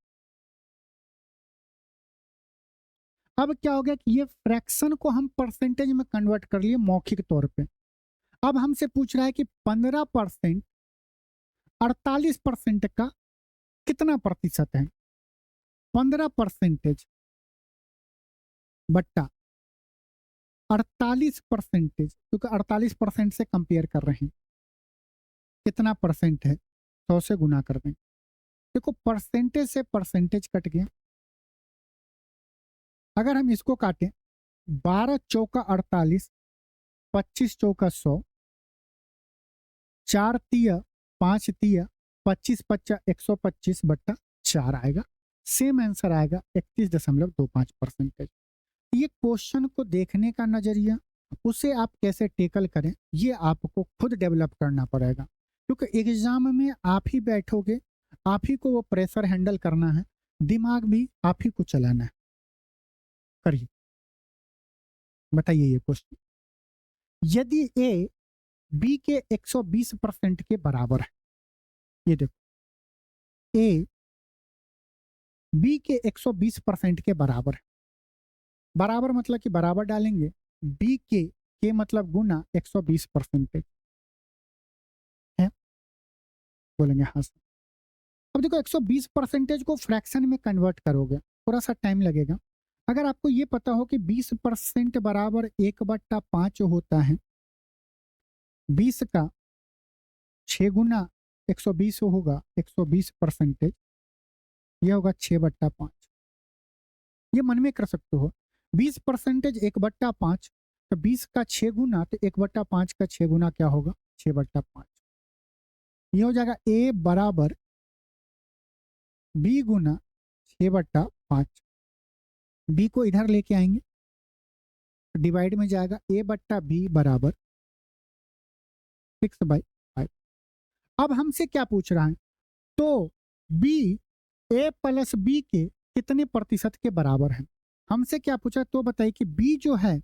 अब क्या हो गया कि ये फ्रैक्शन को हम परसेंटेज में कन्वर्ट कर लिए मौखिक तौर पे। अब हमसे पूछ रहा है कि 15% 48% का कितना प्रतिशत है। 15% बट्टा 48%, क्योंकि 48% से कंपेयर कर रहे हैं, कितना परसेंट है, 100 से गुना कर दें। देखो परसेंटेज से परसेंटेज कट गया। अगर हम इसको काटें, 12 चौका 48, 25 चौका 100, 4 तिया 5 तिया 25 पच्चा 125 बट्टा 4 आएगा। सेम आंसर आएगा 31.25%। ये क्वेश्चन को देखने का नजरिया, उसे आप कैसे टेकल करें, ये आपको खुद डेवलप करना पड़ेगा, क्योंकि एग्जाम में आप ही बैठोगे, आप ही को वो प्रेशर हैंडल करना है, दिमाग भी आप ही को चलाना है। करिए, बताइए ये क्वेश्चन। यदि ए बी के 120% के बराबर है, ये देखो ए बी के 120% के बराबर है। बराबर मतलब कि बराबर डालेंगे, बी के मतलब गुना 120% है, बोलेंगे हाँ सर। अब देखो 120% को फ्रैक्शन में कन्वर्ट करोगे, थोड़ा सा टाइम लगेगा। अगर आपको ये पता हो कि 20% बराबर 1/5 होता है, 20 का 6 गुना 120 होगा 120%, यह होगा 6/5। ये मन में कर सकते हो, 20% 1/5, तो 20 का 6 गुना, तो 1/5 का 6 गुना क्या होगा, 6/5। ये हो जाएगा ए बराबर बी गुना 6/5। बी को इधर लेके आएंगे, डिवाइड में जाएगा, ए बट्टा बी बराबर 6/5। अब हमसे क्या पूछ रहा है, तो बी ए प्लस बी के कितने प्रतिशत के बराबर है। हमसे क्या पूछा, तो बताइए कि बी जो है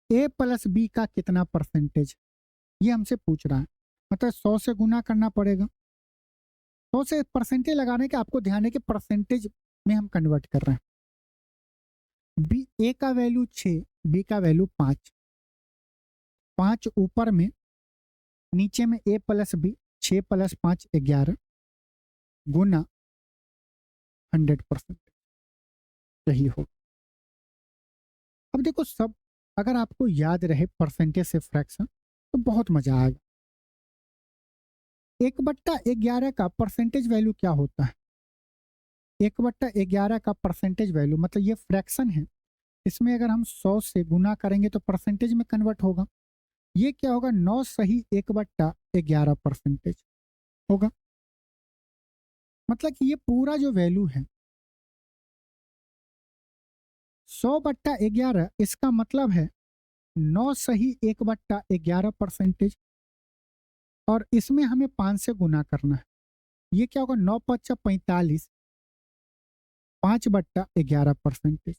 ए प्लस बी का कितना परसेंटेज, ये हमसे पूछ रहा है। मतलब 100 से गुना करना पड़ेगा। 100 से परसेंटेज लगाने के आपको ध्यान है कि परसेंटेज में हम कन्वर्ट कर रहे हैं। बी ए का वैल्यू 6, बी का वैल्यू 5, 5 ऊपर में, नीचे में ए प्लस बी, 6 + 5 11 गुना 100%, यही हो। अब देखो सब, अगर आपको याद रहे परसेंटेज से फ्रैक्शन, तो बहुत मजा आएगा। 1/11 का परसेंटेज वैल्यू क्या होता है। 1/11 का परसेंटेज वैल्यू मतलब ये फ्रैक्शन है, इसमें अगर हम 100 से गुना करेंगे तो परसेंटेज में कन्वर्ट होगा। ये क्या होगा, 9 सही 1/11% होगा। मतलब कि ये पूरा जो वैल्यू है 100/11, इसका मतलब है 9 सही 1/11%, और इसमें हमें 5 से गुना करना है। ये क्या होगा, 9 × 5 = 45, 5/11%।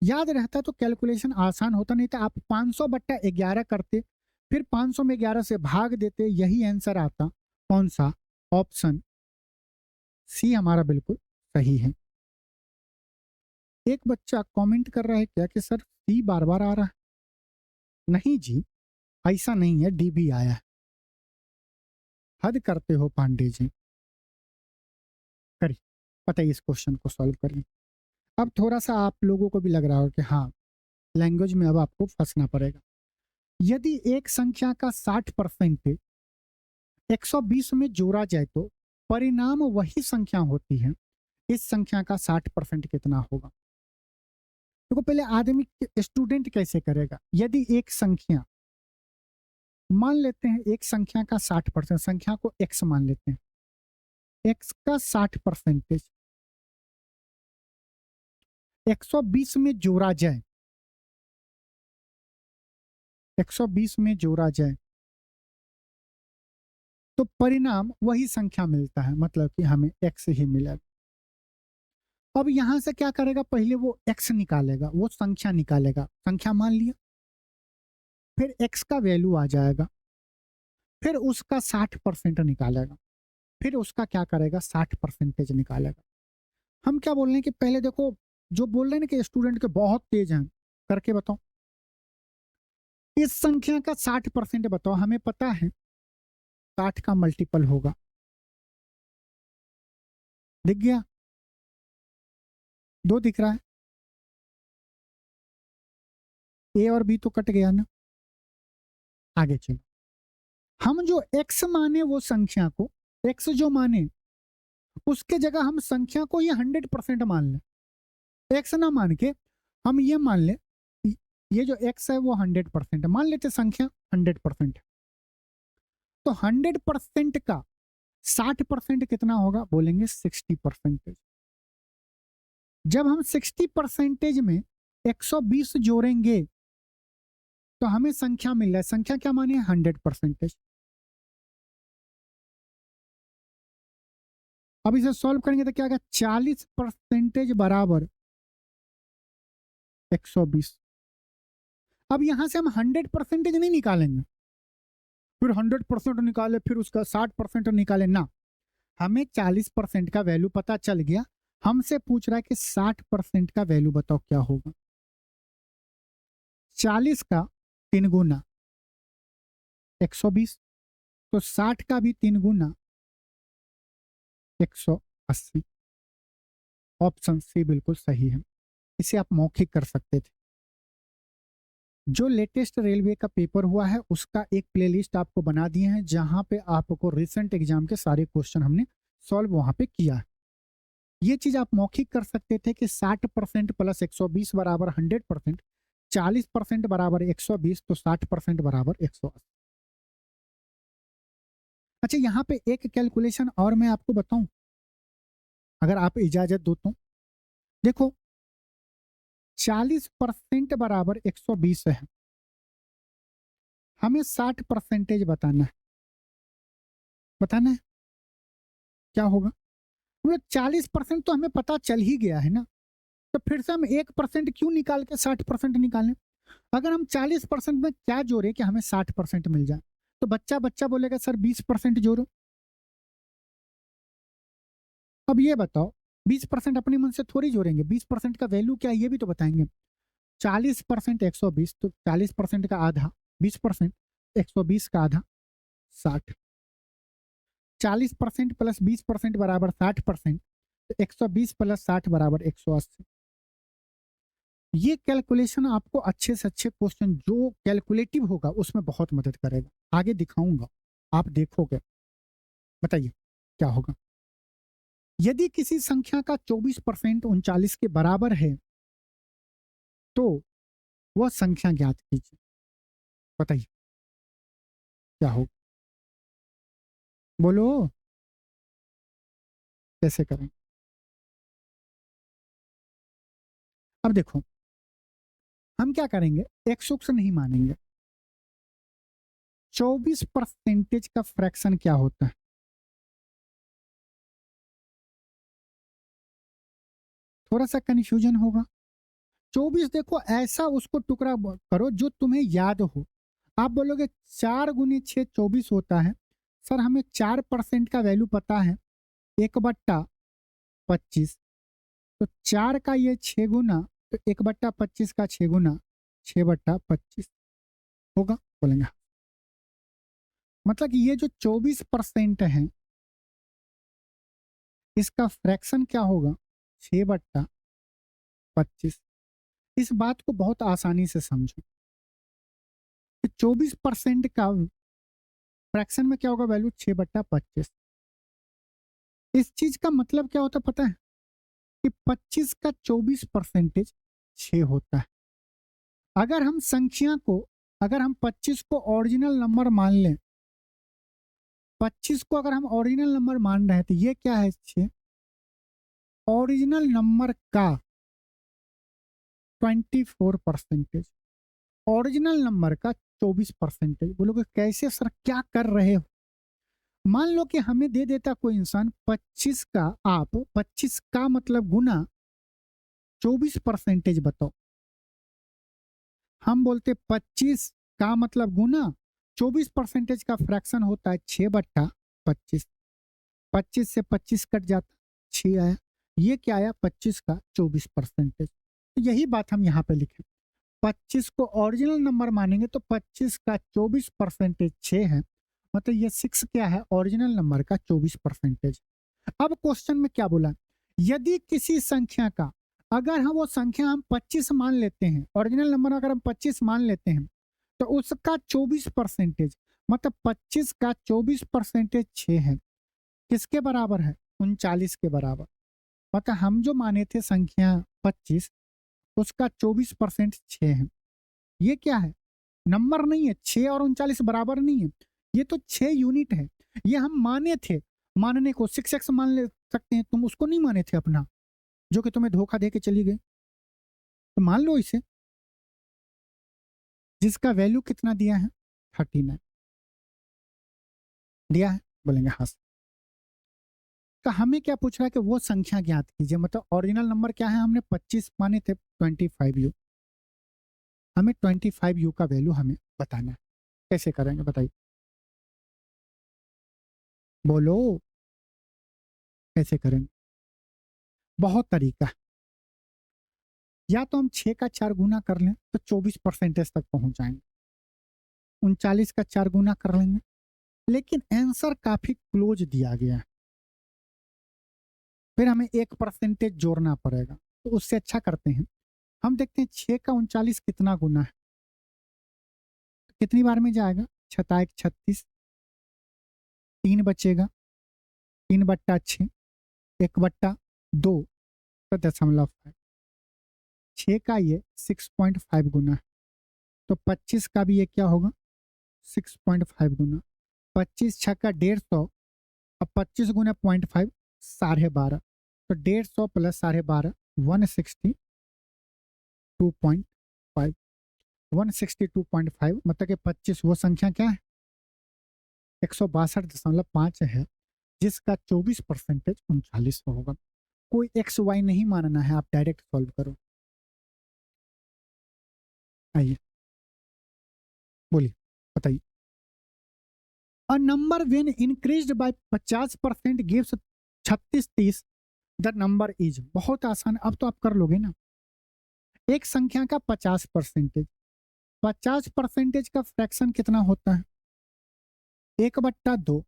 याद रहता तो कैलकुलेशन आसान होता, नहीं तो आप 500/11 करते, फिर 500 में 11 से भाग देते, यही आंसर आता। कौन सा, ऑप्शन सी हमारा बिल्कुल सही है। एक बच्चा कमेंट कर रहा है क्या कि सर सी बार बार आ रहा है। नहीं जी, ऐसा नहीं है, डी भी आया है। हद करते हो पांडे जी। करिए, बताइए इस क्वेश्चन को सॉल्व करिए। अब थोड़ा सा आप लोगों को भी लग रहा हो कि हाँ, लैंग्वेज में अब आपको फंसना पड़ेगा। यदि एक संख्या का 60% 120 में जोड़ा जाए तो परिणाम वही संख्या होती है, इस संख्या का 60% कितना होगा। देखो पहले आदमी स्टूडेंट कैसे करेगा। यदि एक संख्या, मान लेते हैं एक संख्या का 60%, संख्या को x मान लेते हैं, x का 60% 120 में जोड़ा जाए, 120 में जोड़ा जाए तो परिणाम वही संख्या मिलता है, मतलब कि हमें x ही मिलेगा। अब यहां से क्या करेगा, पहले वो x निकालेगा, वो संख्या निकालेगा। संख्या मान लिया, फिर x का वैल्यू आ जाएगा, फिर उसका 60% निकालेगा, फिर उसका क्या करेगा 60% निकालेगा। हम क्या बोल रहे हैं कि पहले देखो, जो बोल रहे हैं ना कि स्टूडेंट के बहुत तेज हैं, करके बताओ इस संख्या का 60% बताओ। हमें पता है 60 का मल्टीपल होगा, दिख गया, 2 दिख रहा है, ए और बी तो कट गया ना। आगे चलो, हम जो x माने वो संख्या को, x जो माने उसके जगह हम संख्या को ये 100% मान लें। x ना मान के हम ये मान लें, ये जो x है वो 100% मान लेते, संख्या 100%। तो 100% का 60% कितना होगा, बोलेंगे 60%। जब हम 60% में 120 जोड़ेंगे तो हमें संख्या मिल रहा है, संख्या क्या माने 100%। अब इसे सॉल्व करेंगे तो क्या आएगा, 40% बराबर 120। अब यहां से हम 100% नहीं निकालेंगे, फिर 100% निकाले, फिर उसका 60% निकाले ना। हमें 40% का वैल्यू पता चल गया, हमसे पूछ रहा है कि 60% का वैल्यू बताओ क्या होगा। 40 का 3 गुना 120, तो 60 का भी 3 गुना 180। ऑप्शन सी बिल्कुल सही है, इसे आप मौखिक कर सकते थे। जो लेटेस्ट रेलवे का पेपर हुआ है उसका एक प्लेलिस्ट आपको बना दिए हैं, जहां पे आपको रिसेंट एग्जाम के सारे क्वेश्चन हमने सॉल्व वहां पे किया है। ये चीज आप मौखिक कर सकते थे कि 60% प्लस 120 बराबर 100%, 40% बराबर 120, तो 60% बराबर 180। अच्छा, यहाँ पे एक कैलकुलेशन और मैं आपको बताऊं, अगर आप इजाजत दो तो। देखो 40% बराबर 120 है, हमें 60% बताना है। बताना है क्या होगा, मतलब 40% तो हमें पता चल ही गया है ना, तो फिर से हम 1% क्यों निकाल के 60% निकालें। अगर हम 40% में क्या जोड़े कि हमें 60% मिल जाए, तो बच्चा बच्चा बोलेगा सर 20% जोड़ो। अब ये बताओ 20% अपने मन से थोड़ी जोड़ेंगे, 20% का वैल्यू क्या है ये भी तो बताएंगे। 40% 120, तो 40% का आधा 20%, 120 का आधा 60। 40% प्लस 20% बराबर 60%, तो 120 प्लस 60 बराबर 180। ये कैलकुलेशन आपको अच्छे से अच्छे क्वेश्चन जो कैलकुलेटिव होगा उसमें बहुत मदद करेगा। आगे दिखाऊंगा, आप देखोगे। बताइए क्या होगा। यदि किसी संख्या का 24% 39 के बराबर है तो वह संख्या ज्ञात कीजिए। बताइए क्या होगा, बोलो कैसे करें। अब देखो हम क्या करेंगे, एक सूक्ष्म नहीं मानेंगे। 24% का फ्रैक्शन क्या होता है, थोड़ा सा कंफ्यूजन होगा। 24 देखो ऐसा उसको टुकड़ा करो जो तुम्हें याद हो। आप बोलोगे 4 गुनी 6 24 होता है, सर हमें 4% का वैल्यू पता है, 1/25। तो 4 का ये 6 गुना, तो 1/25 का 6 गुना 6/25 होगा, बोलेंगे हाँ। मतलब कि ये जो 24% है इसका फ्रैक्शन क्या होगा, 6/25। इस बात को बहुत आसानी से समझो कि 24% का फ्रैक्शन में क्या होगा, वैल्यू 6/25। इस चीज का मतलब क्या होता है पता है, कि 25 का 24% 6 होता है। अगर हम संख्या को, अगर हम 25 को ओरिजिनल नंबर मान लें, 25 को अगर हम ओरिजिनल नंबर मान रहे हैं तो ये क्या है, 6 ओरिजिनल नंबर का 24%, ओरिजिनल नंबर का 24%। बोलोगे कैसे सर, क्या कर रहे हो। मान लो कि हमें दे देता कोई इंसान 25 का, आप 25 का मतलब गुना 24% बताओ। हम बोलते 25 का मतलब गुना 24% का फ्रैक्शन होता है 6/25। 25 से 25 कट जाता, 6 आया। ये क्या आया? 25 का 24%। तो यही बात हम यहाँ पे लिखे, 25 को ओरिजिनल नंबर मानेंगे तो 25 का 24% 6 है, मतलब ये 6 क्या है? ओरिजिनल नंबर का 24%। अब क्वेश्चन में क्या बोला, यदि किसी संख्या का, अगर हम वो संख्या हम 25 मान लेते हैं, ओरिजिनल नंबर अगर हम 25 मान लेते हैं, तो उसका 24%, मतलब 25 का 24% 6 है, किसके बराबर है? 39 के बराबर। मतलब हम जो माने थे संख्या 25, उसका 24% 6 है। ये क्या है? नंबर नहीं है, 6 और 39 बराबर नहीं है, ये तो 6 यूनिट है। ये हम माने थे, मानने को 6x मान ले सकते हैं, तुम उसको नहीं माने थे अपना, जो कि तुम्हें धोखा दे के चली गई, तो मान लो इसे, जिसका वैल्यू कितना दिया है? 39 दिया है, बोलेंगे हाँ। तो हमें क्या पूछ रहा है कि वो संख्या ज्ञात कीजिए, मतलब ओरिजिनल नंबर क्या है? हमने 25 माने थे, 25u। हमें 25u का वैल्यू हमें बताना है। कैसे करेंगे बताइए, बोलो कैसे करेंगे? बहुत तरीका है। या तो हम 6 का 4 गुना कर लें तो 24% तक पहुंच जाएंगे, 39 का 4 गुना कर लेंगे, लेकिन आंसर काफी क्लोज दिया गया है, फिर हमें 1% जोड़ना पड़ेगा। तो उससे अच्छा करते हैं, हम देखते हैं 6 का 39 कितना गुना है, तो कितनी बार में जाएगा? 6 36, 3 बचेगा, 3/6, 1/2, तो 0.5। 6 का ये 6.5 गुना है, तो 25 का भी ये क्या होगा? 6.5 गुना। 25 छक्का 150, अब 25 गुना 0.5, 12.5, तो 150 प्लस 12.5, 162.5। 162.5 मतलब कि 25 वो संख्या क्या है? 162.5 है, जिसका 24% 39 होगा। कोई एक्स वाई नहीं मानना है, आप डायरेक्ट सॉल्व करो। आइए बोलिए, बताइए। A number when increased by 50% gives 36 30, the number is. बहुत आसान, अब तो आप कर लोगे ना। एक संख्या का 50%, 50% का फ्रैक्शन कितना होता है? 1/2।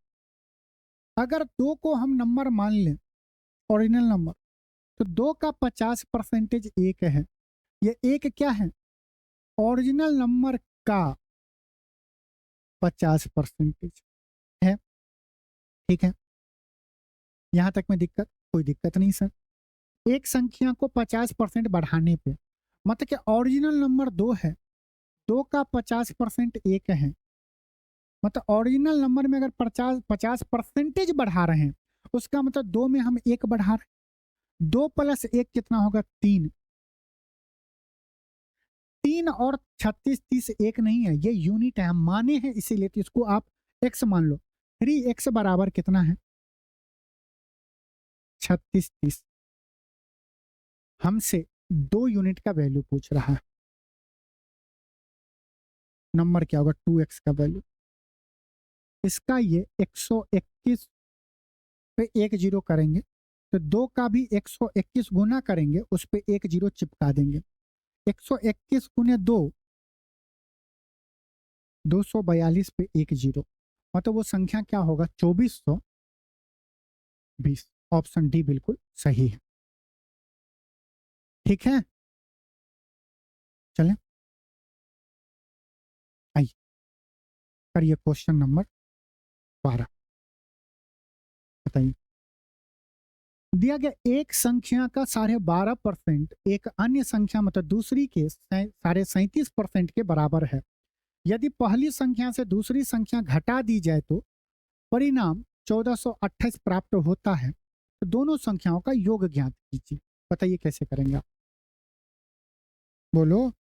अगर 2 को हम नंबर मान लें, ओरिजिनल नंबर, तो 2 का 50% 1 है। ये एक क्या है? ओरिजिनल नंबर का 50% है। ठीक है, यहां तक में दिक्कत? कोई दिक्कत नहीं सर। एक संख्या को 50% बढ़ाने पे, मतलब कि ओरिजिनल नंबर 2 है, 2 का 50% 1 है, मतलब ओरिजिनल नंबर में अगर 50% बढ़ा रहे हैं, उसका मतलब 2 में हम 1 बढ़ा रहे हैं। 2 + 1 कितना होगा? 3। 3 और 36 30 एक नहीं है, ये यूनिट है, हम माने हैं इसीलिए, तो इसको आप x मान लो। 3x बराबर कितना है? 36 30। हमसे 2 यूनिट का वैल्यू पूछ रहा है, नंबर क्या होगा? 2x का वैल्यू। इसका ये 121 पे 1 0 करेंगे, तो 2 का भी 121 गुना करेंगे, उस पे 1 0 चिपका देंगे। 121 गुने 2, 242 पे 1 0, मतलब वो संख्या क्या होगा? 2420। ऑप्शन डी बिल्कुल सही है। ठीक है, चलें आइए करिए क्वेश्चन नंबर 12। बताइए, दिया गया एक संख्या का 12.5% एक अन्य संख्या मतलब दूसरी के 37.5% के बराबर है। यदि पहली संख्या से दूसरी संख्या घटा दी जाए तो परिणाम 1428 प्राप्त होता है। तो दोनों संख्याओं का योग ज्ञात कीजिए। बताइए कैसे करेंगे आप, बोलो।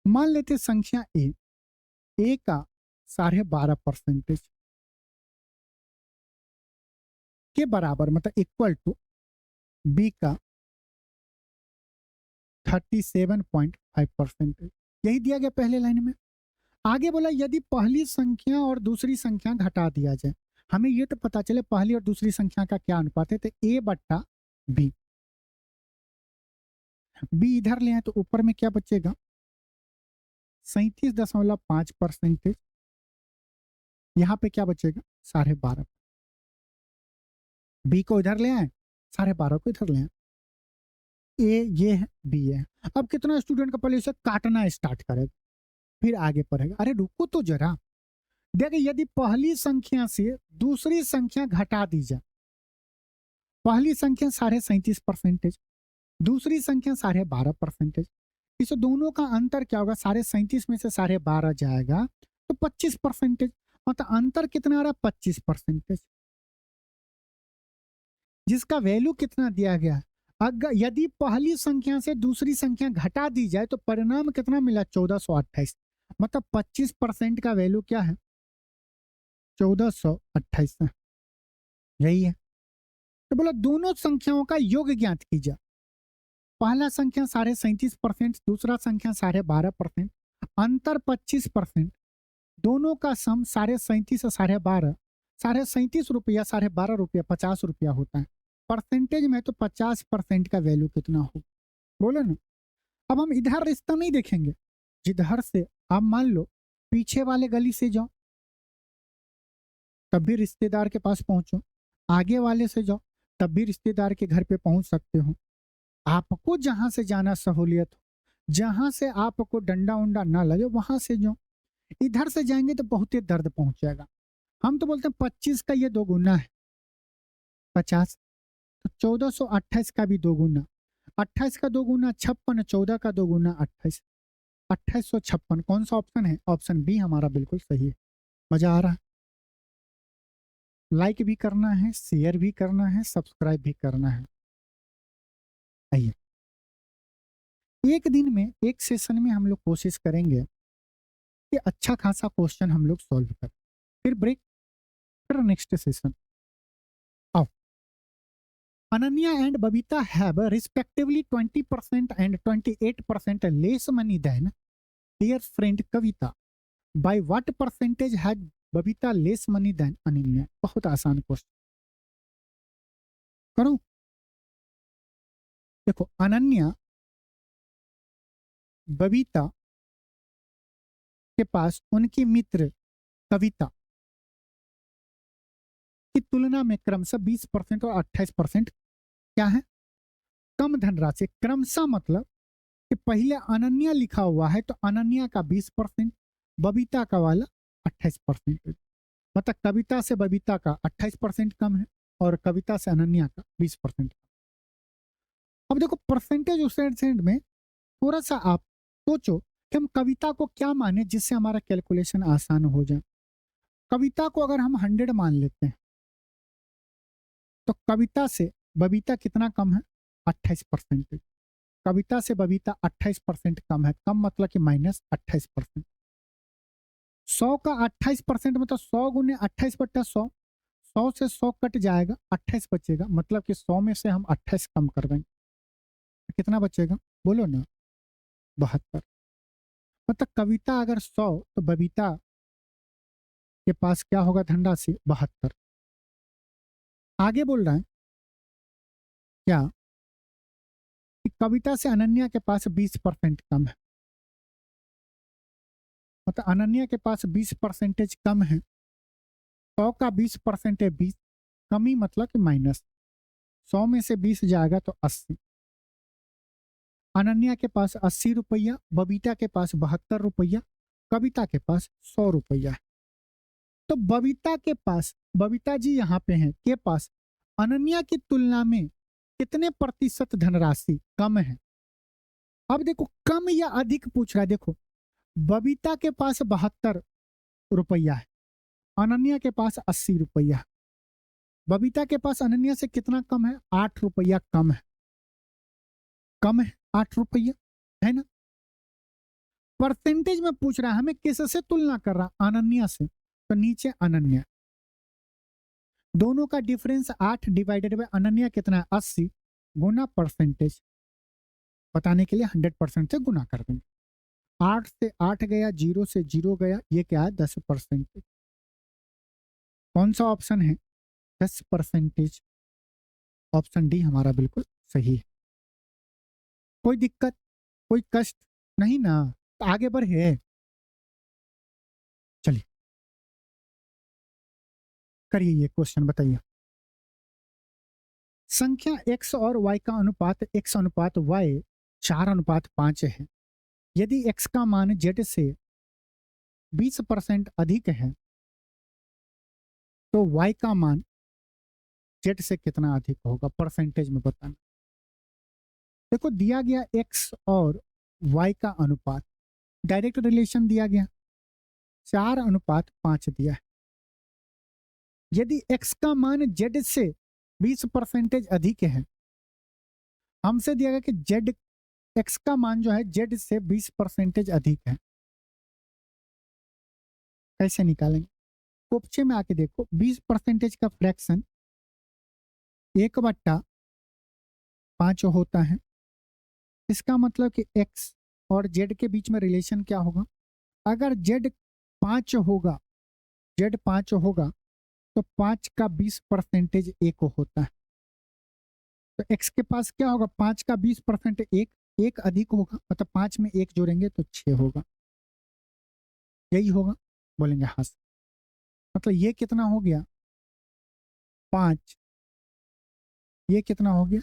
मान लेते संख्या ए का 12.5% के बराबर, मतलब इक्वल टू बी का 5%। यही दिया गया पहले लाइन में। आगे बोला यदि पहली संख्या और दूसरी संख्या घटा दिया जाए, हमें ये तो पता चले पहली और दूसरी संख्या का क्या अनुपात है, तो A बट्टा B। बी इधर ले आए तो ऊपर में क्या बचेगा, 37.5%। यहां पे क्या बचेगा, 12.5। बी को इधर ले आए, 12.5 को इधर ले आए। ए ये है, बी है। अब कितना स्टूडेंट का पहले इसे काटना स्टार्ट करेगा, फिर आगे पढ़ेगा। अरे रुको तो जरा, देखिए यदि पहली संख्या से दूसरी संख्या घटा दी जाए, पहली संख्या 37.5%, दूसरी संख्या 12.5%, इस दोनों का अंतर क्या होगा, 37.5 में से 12.5 जाएगा तो 25%, मतलब अंतर कितना आ रहा है, 25%, जिसका वैल्यू कितना दिया गया है। अगर यदि पहली संख्या से दूसरी संख्या घटा दी जाए तो परिणाम कितना मिला, 1428, मतलब 25% का वैल्यू क्या है, 1428 है। यही है। तो बोला दोनों संख्याओं का योग ज्ञात कीजिए। पहला संख्या 37.5%, दूसरा संख्या 12.5%, अंतर 25%, दोनों का सम 37.5 और 12.5, 37.5 रुपया 12.5 रुपया 50 रुपया होता है। परसेंटेज में तो 50% का वैल्यू कितना हो, बोलो ना। अब हम इधर रिश्ता नहीं देखेंगे, जिधर से आप मान लो पीछे वाले गली से जाओ तब भी रिश्तेदार के पास पहुंचो, आगे वाले से जाओ तब भी रिश्तेदार के घर पे पहुंच सकते हो। आपको जहां से जाना सहूलियत हो, जहां से आपको डंडा उंडा ना लगे वहां से जाओ। इधर से जाएंगे तो बहुत ही दर्द पहुंचेगा। हम तो बोलते हैं 25 का ये 2 गुना है 50, तो 1428 का भी 2 गुना, 28 का 2 गुना 56, 14 का 2 गुना 28, 2856। कौन सा ऑप्शन है, ऑप्शन बी हमारा बिल्कुल सही है। मजा आ रहा है, लाइक भी करना है, शेयर भी करना है, सब्सक्राइब भी करना है। आइए, एक दिन में एक सेशन में हम लोग कोशिश करेंगे कि अच्छा खासा क्वेश्चन हम लोग सॉल्व करें, फिर ब्रेक, फिर नेक्स्ट सेशन। आओ, Ananya and Babita have respectively 20% and 28% less money than their friend Kavita. By what percentage had Babita less money than Ananya? बहुत आसान क्वेश्चन करो। देखो, अनन्या बबीता के पास उनकी मित्र कविता की तुलना में क्रमशः 20% और 28% क्या है, कम धनराशि। क्रमशः मतलब कि पहले अनन्या लिखा हुआ है तो अनन्या का 20%, बबीता का वाला 28%, मतलब कविता से बबीता का 28% कम है और कविता से अनन्या का 20%। अब देखो परसेंटेज उस एंड में थोड़ा सा आप सोचो कि हम कविता को क्या माने जिससे हमारा कैलकुलेशन आसान हो जाए। कविता को अगर हम 100 मान लेते हैं तो कविता से बबीता कितना कम है, 28%। कविता से बबीता 28% कम है, कम मतलब कि माइनस 28%। 100 का 28% मतलब 100 गुने 28 बट्टा 100, 100 से 100 कट जाएगा, 28 बचेगा, मतलब कि 100 में से हम 28 कम कर देंगे, कितना बचेगा बोलो ना, 72। मतलब कविता अगर 100 तो बबीता के पास क्या होगा धनराशि, 72। आगे बोल रहा है क्या कि कविता से अनन्या के पास 20% कम है, मतलब अनन्या के पास 20% कम है। 100 का 20% है 20, कमी मतलब कि माइनस, 100 में से 20 जाएगा तो 80। अनन्या के पास 80 रुपया, बबीता के पास 72 रुपया, कविता के पास 100 रुपया है। तो बबीता के पास, बबीता जी यहाँ पे हैं, के पास अनन्या की तुलना में कितने प्रतिशत धनराशि कम है। अब देखो कम या अधिक पूछ रहा है। देखो बबीता के पास 72 रुपया है, अनन्या के पास 80 रुपया है। बबीता के पास अनन्या से कितना कम है, 8 रुपया कम है, कम है 8 रुपया, है ना। परसेंटेज में पूछ रहा है, हमें किससे तुलना कर रहा, अनन्या से, तो नीचे अनन्या, दोनों का डिफरेंस 8 डिवाइडेड बाय अनन्या कितना है 80 गुना परसेंटेज, बताने के लिए 100% से गुना कर देंगे। 8 से 8 गया, 0 से 0 गया, ये क्या है 10%। कौन सा ऑप्शन है 10%? ऑप्शन डी हमारा बिल्कुल सही है। कोई दिक्कत, कोई कष्ट नहीं ना, तो आगे बढ़े। चलिए करिए ये क्वेश्चन, बताइए। संख्या x और y का अनुपात x अनुपात y 4:5 है। यदि x का मान z से 20% अधिक है तो y का मान z से कितना अधिक होगा, परसेंटेज में बताना। देखो दिया गया x और y का अनुपात, डायरेक्ट रिलेशन दिया गया 4:5 दिया है। यदि x का मान z से 20% अधिक है, हमसे दिया गया कि z x का मान जो है z से 20% अधिक है, कैसे निकालेंगे? कोपचे में आके देखो, 20% का फ्रैक्शन 1/5 होता है। इसका मतलब कि x और z के बीच में रिलेशन क्या होगा? अगर z 5 होगा, z 5 होगा तो 5 का 20% 1 होता है। तो x के पास क्या होगा? 5 का 20% 1, 1 अधिक होगा, मतलब 5 में 1 जोड़ेंगे तो 6 होगा। यही होगा, बोलेंगे हाँ सर। मतलब ये कितना हो गया? 5, ये कितना हो गया?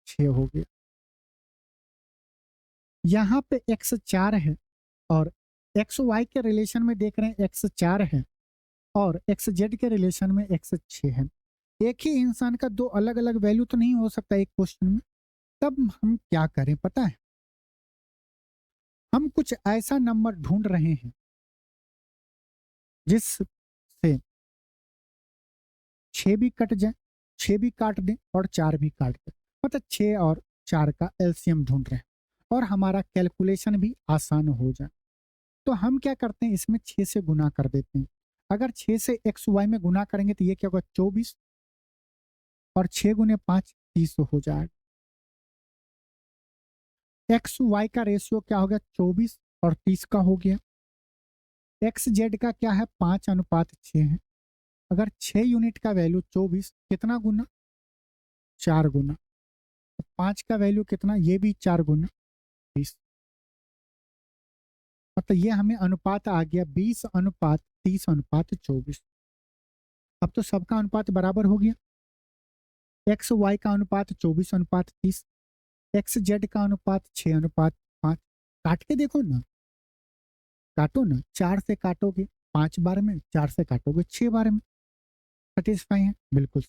6 हो गया। यहाँ पे x 4 है और एक्स वाई के रिलेशन में देख रहे हैं x 4 है और एक्स जेड के रिलेशन में x 6 है। एक ही इंसान का दो अलग अलग वैल्यू तो नहीं हो सकता एक क्वेश्चन में। तब हम क्या करें पता है? हम कुछ ऐसा नंबर ढूंढ रहे हैं जिससे 6 भी कट जाए, 6 भी काट दें और 4 भी काट दें, मतलब 6 और 4 का एलसीएम ढूंढ रहे हैं और हमारा कैलकुलेशन भी आसान हो जाए। तो हम क्या करते हैं, इसमें 6 से गुना कर देते हैं। अगर 6 से एक्स वाई में गुना करेंगे तो ये क्या होगा? 24 और 6 गुने 5 30 हो जाएगा। एक्स वाई का रेशियो क्या हो गया? 24 और 30 का हो गया। एक्स जेड का क्या है? 5:6 है। अगर 6 यूनिट का वैल्यू 24, कितना गुना? 4 गुना। 5 का वैल्यू कितना? ये भी 4 गुना 20। मतलब ये हमें अनुपात आ गया 20:30:24। अब तो सबका अनुपात बराबर हो गया। एक्स वाई का अनुपात 24:30, एक्स जेड का अनुपात 6:5। काट के देखो ना, काटो ना, 4 से काटोगे 5 बार में, 4 से काटोगे 6 बार में। सेटिस्फाई है? बिल्कुल।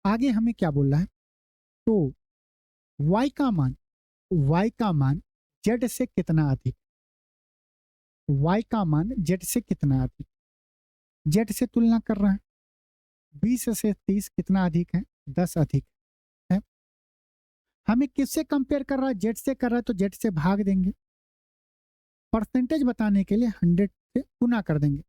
आगे हमें क्या बोल रहा है? तो y का मान, y का मान z से कितना अधिक? y का मान z से कितना अधिक? z से तुलना कर रहा है। 20 से 30 कितना अधिक है? 10 अधिक है। हमें किससे कंपेयर कर रहा है? z से कर रहा है तो z से भाग देंगे। परसेंटेज बताने के लिए 100 से गुना कर देंगे।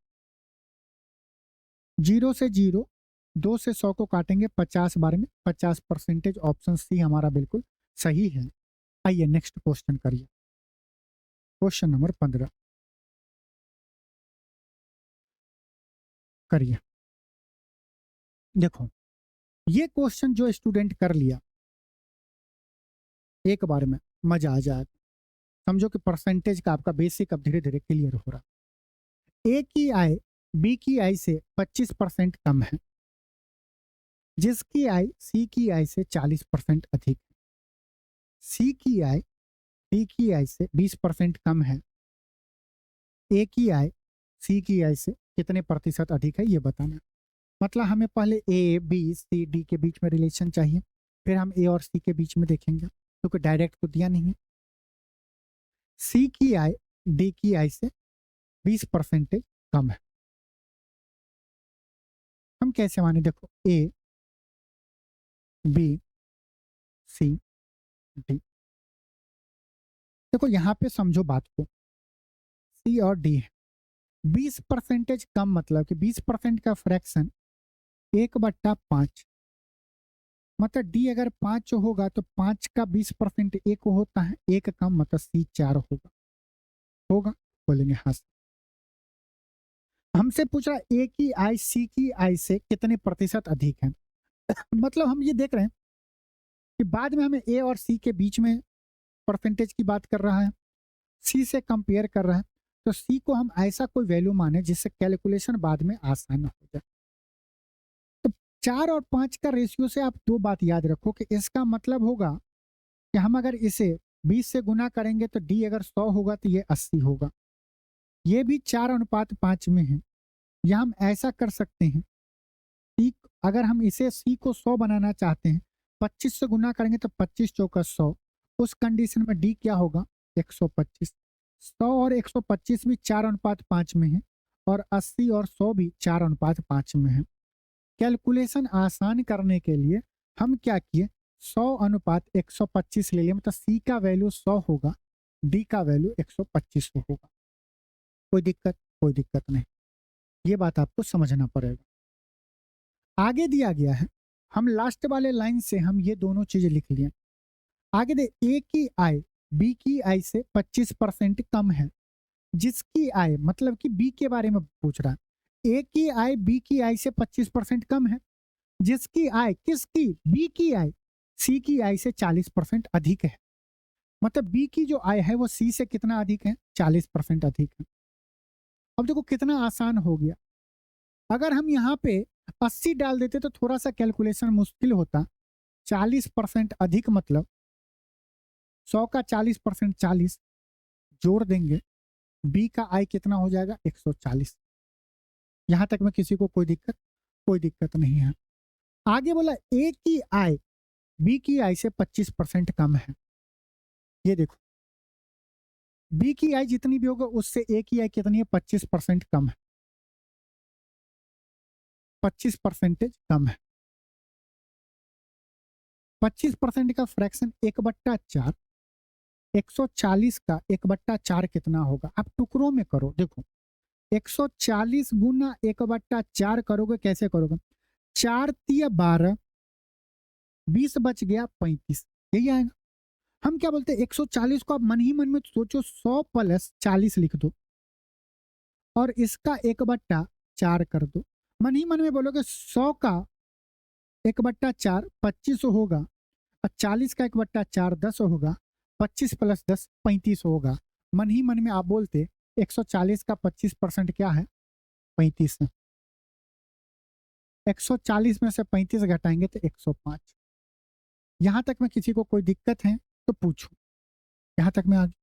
0 से 0, 2 से 100 को काटेंगे 50 बार में, 50%। ऑप्शन सी हमारा बिल्कुल सही है। आइए नेक्स्ट क्वेश्चन करिए। क्वेश्चन नंबर 15 करिए। देखो ये क्वेश्चन जो स्टूडेंट कर लिया एक बार में, मजा आ जाएगा। समझो कि परसेंटेज का आपका बेसिक अब धीरे धीरे क्लियर हो रहा। ए की आय बी की आय से 25% कम है, जिसकी आय सी की आय से 40% अधिक है। सी की आय डी की आय से 20% कम है। ए की आय सी की आय से कितने प्रतिशत अधिक है ये बताना। मतलब हमें पहले ए बी सी डी के बीच में रिलेशन चाहिए, फिर हम ए और सी के बीच में देखेंगे, क्योंकि डायरेक्ट तो दिया नहीं है। सी की आय डी की आय से 20% कम है। हम कैसे माने? देखो ए बी सी डी, देखो यहां पे समझो बात को, सी और डी है। 20% कम मतलब कि 20% का फ्रैक्शन 1/5 मतलब डी अगर 5 होगा तो 5 का 20% ए को होता है, एक कम मतलब सी 4 होगा। होगा बोलेंगे हाँ। हमसे पूछ रहा है ए की आई सी की आई से कितने प्रतिशत अधिक है। मतलब हम ये देख रहे हैं कि बाद में हमें ए और सी के बीच में परसेंटेज की बात कर रहा है, सी से कंपेयर कर रहा है, तो सी को हम ऐसा कोई वैल्यू माने जिससे कैलकुलेशन बाद में आसान हो जाए। तो 4 और 5 का रेशियो से आप दो बात याद रखो कि इसका मतलब होगा कि हम अगर इसे 20 से गुना करेंगे तो डी अगर 100 होगा तो ये 80 होगा। ये भी 4:5 में है। या हम ऐसा कर सकते हैं, सी अगर हम इसे सी को 100 बनाना चाहते हैं, 25 से गुना करेंगे तो 25 चौका 100, उस कंडीशन में डी क्या होगा 125। 100 और 125 भी 4:5 में है और 80 और 100 भी 4:5 में है। कैलकुलेशन आसान करने के लिए हम क्या किए, 100:125 ले लिया, मतलब सी का वैल्यू 100 होगा, डी का वैल्यू 125 होगा। कोई दिक्कत? कोई दिक्कत नहीं, ये बात आपको समझना पड़ेगा। आगे दिया गया है, हम लास्ट वाले लाइन से हम ये दोनों चीजें लिख लिए। आगे दे ए की आय बी की आय से 25% कम है, जिसकी आय मतलब कि बी के बारे में पूछ रहा है। ए की आय बी की आय से 25% कम है, जिसकी आय किसकी, बी की आय सी की आय से 40% अधिक है। मतलब बी की जो आय है वो सी से कितना अधिक है, 40% अधिक है। अब देखो कितना आसान हो गया। अगर हम यहाँ पे 80 डाल देते तो थोड़ा सा कैलकुलेशन मुश्किल होता। 40% अधिक मतलब 100 का 40% 40 जोड़ देंगे, बी का आय कितना हो जाएगा 140। यहां तक में किसी को कोई दिक्कत? कोई दिक्कत नहीं है। आगे बोला ए की आय बी की आय से 25% कम है। ये देखो बी की आय जितनी भी होगा उससे ए की आय कितनी है, 25% कम है, 25% कम है। 25% का फ्रैक्शन 1/4, 140 का 1/4 कितना होगा, आप टुकड़ों में करो। देखो 140 गुना 1/4 करोगे, कैसे करोगे, 4 तिया 12, 20 बच गया 35, यही आएगा। हम क्या बोलते हैं, 140 को आप मन ही मन में सोचो, 100 + 40 लिख दो और इसका 1/4 कर दो। मन ही मन में बोलोगे 100 का 1/4 25 होगा और 40 का 1/4 10 होगा, 25 + 10 35 होगा। मन ही मन में आप बोलते 140 का 25% क्या है, 35 है। 140 में से 35 घटाएंगे तो 105। यहां तक में किसी को कोई दिक्कत है तो पूछो, यहां तक में आगे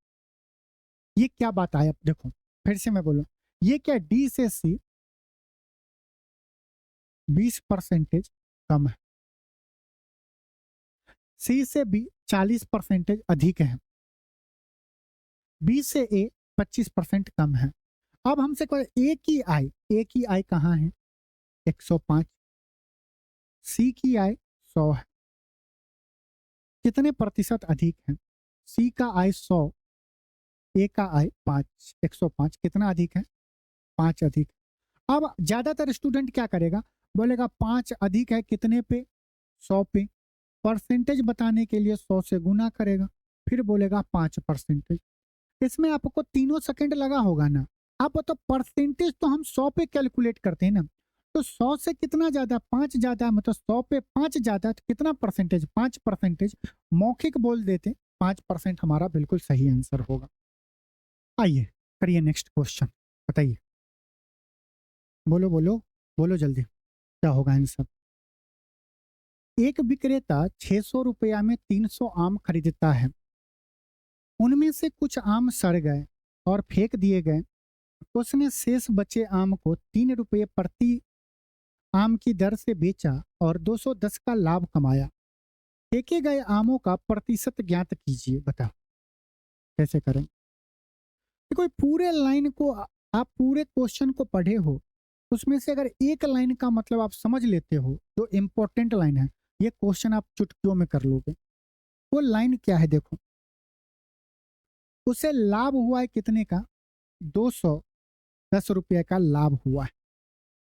ये क्या बात आया। देखो फिर से मैं बोलूं, ये क्या डी से सी 20% कम है, सी से बी 40% अधिक है, बी से ए 25% कम है। अब हमसे ए की आय, ए की आय कहाँ है 105, सी की आय 100 है, कितने प्रतिशत अधिक है, सी का आय 100, ए का आय 5, 105 कितना अधिक है, 5 अधिक। अब ज्यादातर स्टूडेंट क्या करेगा, बोलेगा 5 अधिक है कितने पे, 100 पे। परसेंटेज बताने के लिए 100 से गुना करेगा, फिर बोलेगा 5%। इसमें आपको 3 सेकंड लगा होगा ना। आप बताओ परसेंटेज तो हम 100 पे कैलकुलेट करते हैं ना, तो 100 से कितना ज्यादा, 5 ज्यादा, मतलब 100 पे 5 ज्यादा तो कितना परसेंटेज, 5%। मौखिक बोल देते 5% हमारा बिल्कुल सही आंसर होगा। आइए करिए नेक्स्ट क्वेश्चन, बताइए, बोलो बोलो बोलो जल्दी, क्या होगा आंसर। एक विक्रेता 600 रुपया में 300 आम खरीदता है, उनमें से कुछ आम सड़ गए और फेंक दिए गए। उसने शेष बचे आम को 3 रुपये प्रति आम की दर से बेचा और 210 का लाभ कमाया। फेंके गए आमों का प्रतिशत ज्ञात कीजिए, बताओ कैसे करें। देखो पूरे लाइन को आप पूरे क्वेश्चन को पढ़े हो, उसमें से अगर एक लाइन का मतलब आप समझ लेते हो तो इंपॉर्टेंट लाइन है, ये क्वेश्चन आप चुटकियों में कर लोगे। वो लाइन क्या है, देखो उसे लाभ हुआ है कितने का, 210 रुपये का लाभ हुआ है।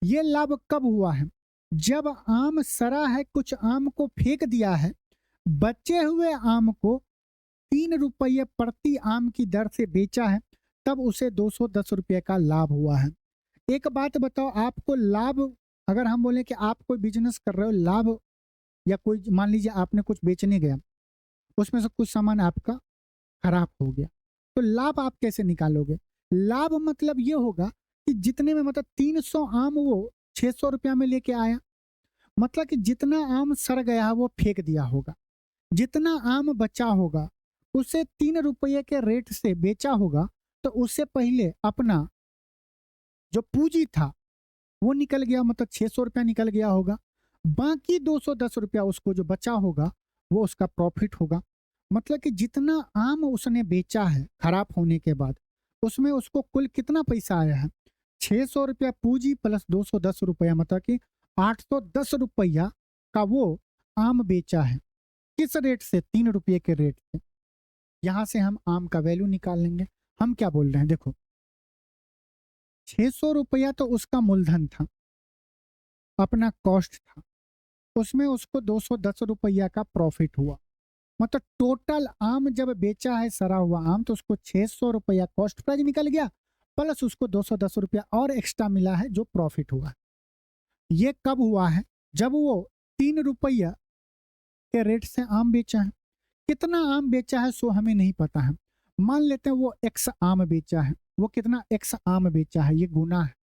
ये लाभ कब हुआ है, जब आम सड़ा है, कुछ आम को फेंक दिया है, बचे हुए आम को 3 रुपये प्रति आम की दर से बेचा है, तब उसे 210 रुपये का लाभ हुआ है। एक बात बताओ, आपको लाभ, अगर हम बोले कि आप कोई बिजनेस कर रहे हो, लाभ, या कोई मान लीजिए आपने कुछ बेचने गया, उसमें से कुछ सामान आपका खराब हो गया, तो लाभ आप कैसे निकालोगे? लाभ मतलब ये होगा कि जितने में, मतलब 300 आम वो 600 रुपया में लेके आया, मतलब कि जितना आम सड़ गया है वो फेंक दिया होगा, जितना आम बचा होगा उसे 3 रुपये के रेट से बेचा होगा, तो उससे पहले अपना जो पूंजी था वो निकल गया, मतलब 600 रुपया निकल गया होगा। बाकी 210 रुपया उसको जो बचा होगा वो उसका प्रॉफिट होगा। मतलब कि जितना आम उसने बेचा है खराब होने के बाद, उसमें उसको कुल कितना पैसा आया है? 600 रुपया पूंजी प्लस 210 रुपया, मतलब कि 810 रुपया का वो आम बेचा है। किस रेट से? 3 रुपये के रेट से। यहां से हम आम का वैल्यू निकाल लेंगे। हम क्या बोल रहे हैं, देखो 600 रुपया तो उसका मूलधन था, अपना कॉस्ट था, उसमें उसको 210 रुपया का प्रॉफिट हुआ। मतलब टोटल आम जब बेचा है सड़ा हुआ आम, तो उसको 600 रुपया कॉस्ट प्राइस निकल गया, प्लस उसको 210 रुपया और एक्स्ट्रा मिला है जो प्रॉफिट हुआ। ये कब हुआ है? जब वो 3 रुपया के रेट से आम बेचा है। कितना आम बेचा है सो हमें नहीं पता है। मान लेते हैं वो एक्स आम बेचा है। वो कितना एक्स आम बेचा है, ये गुना है।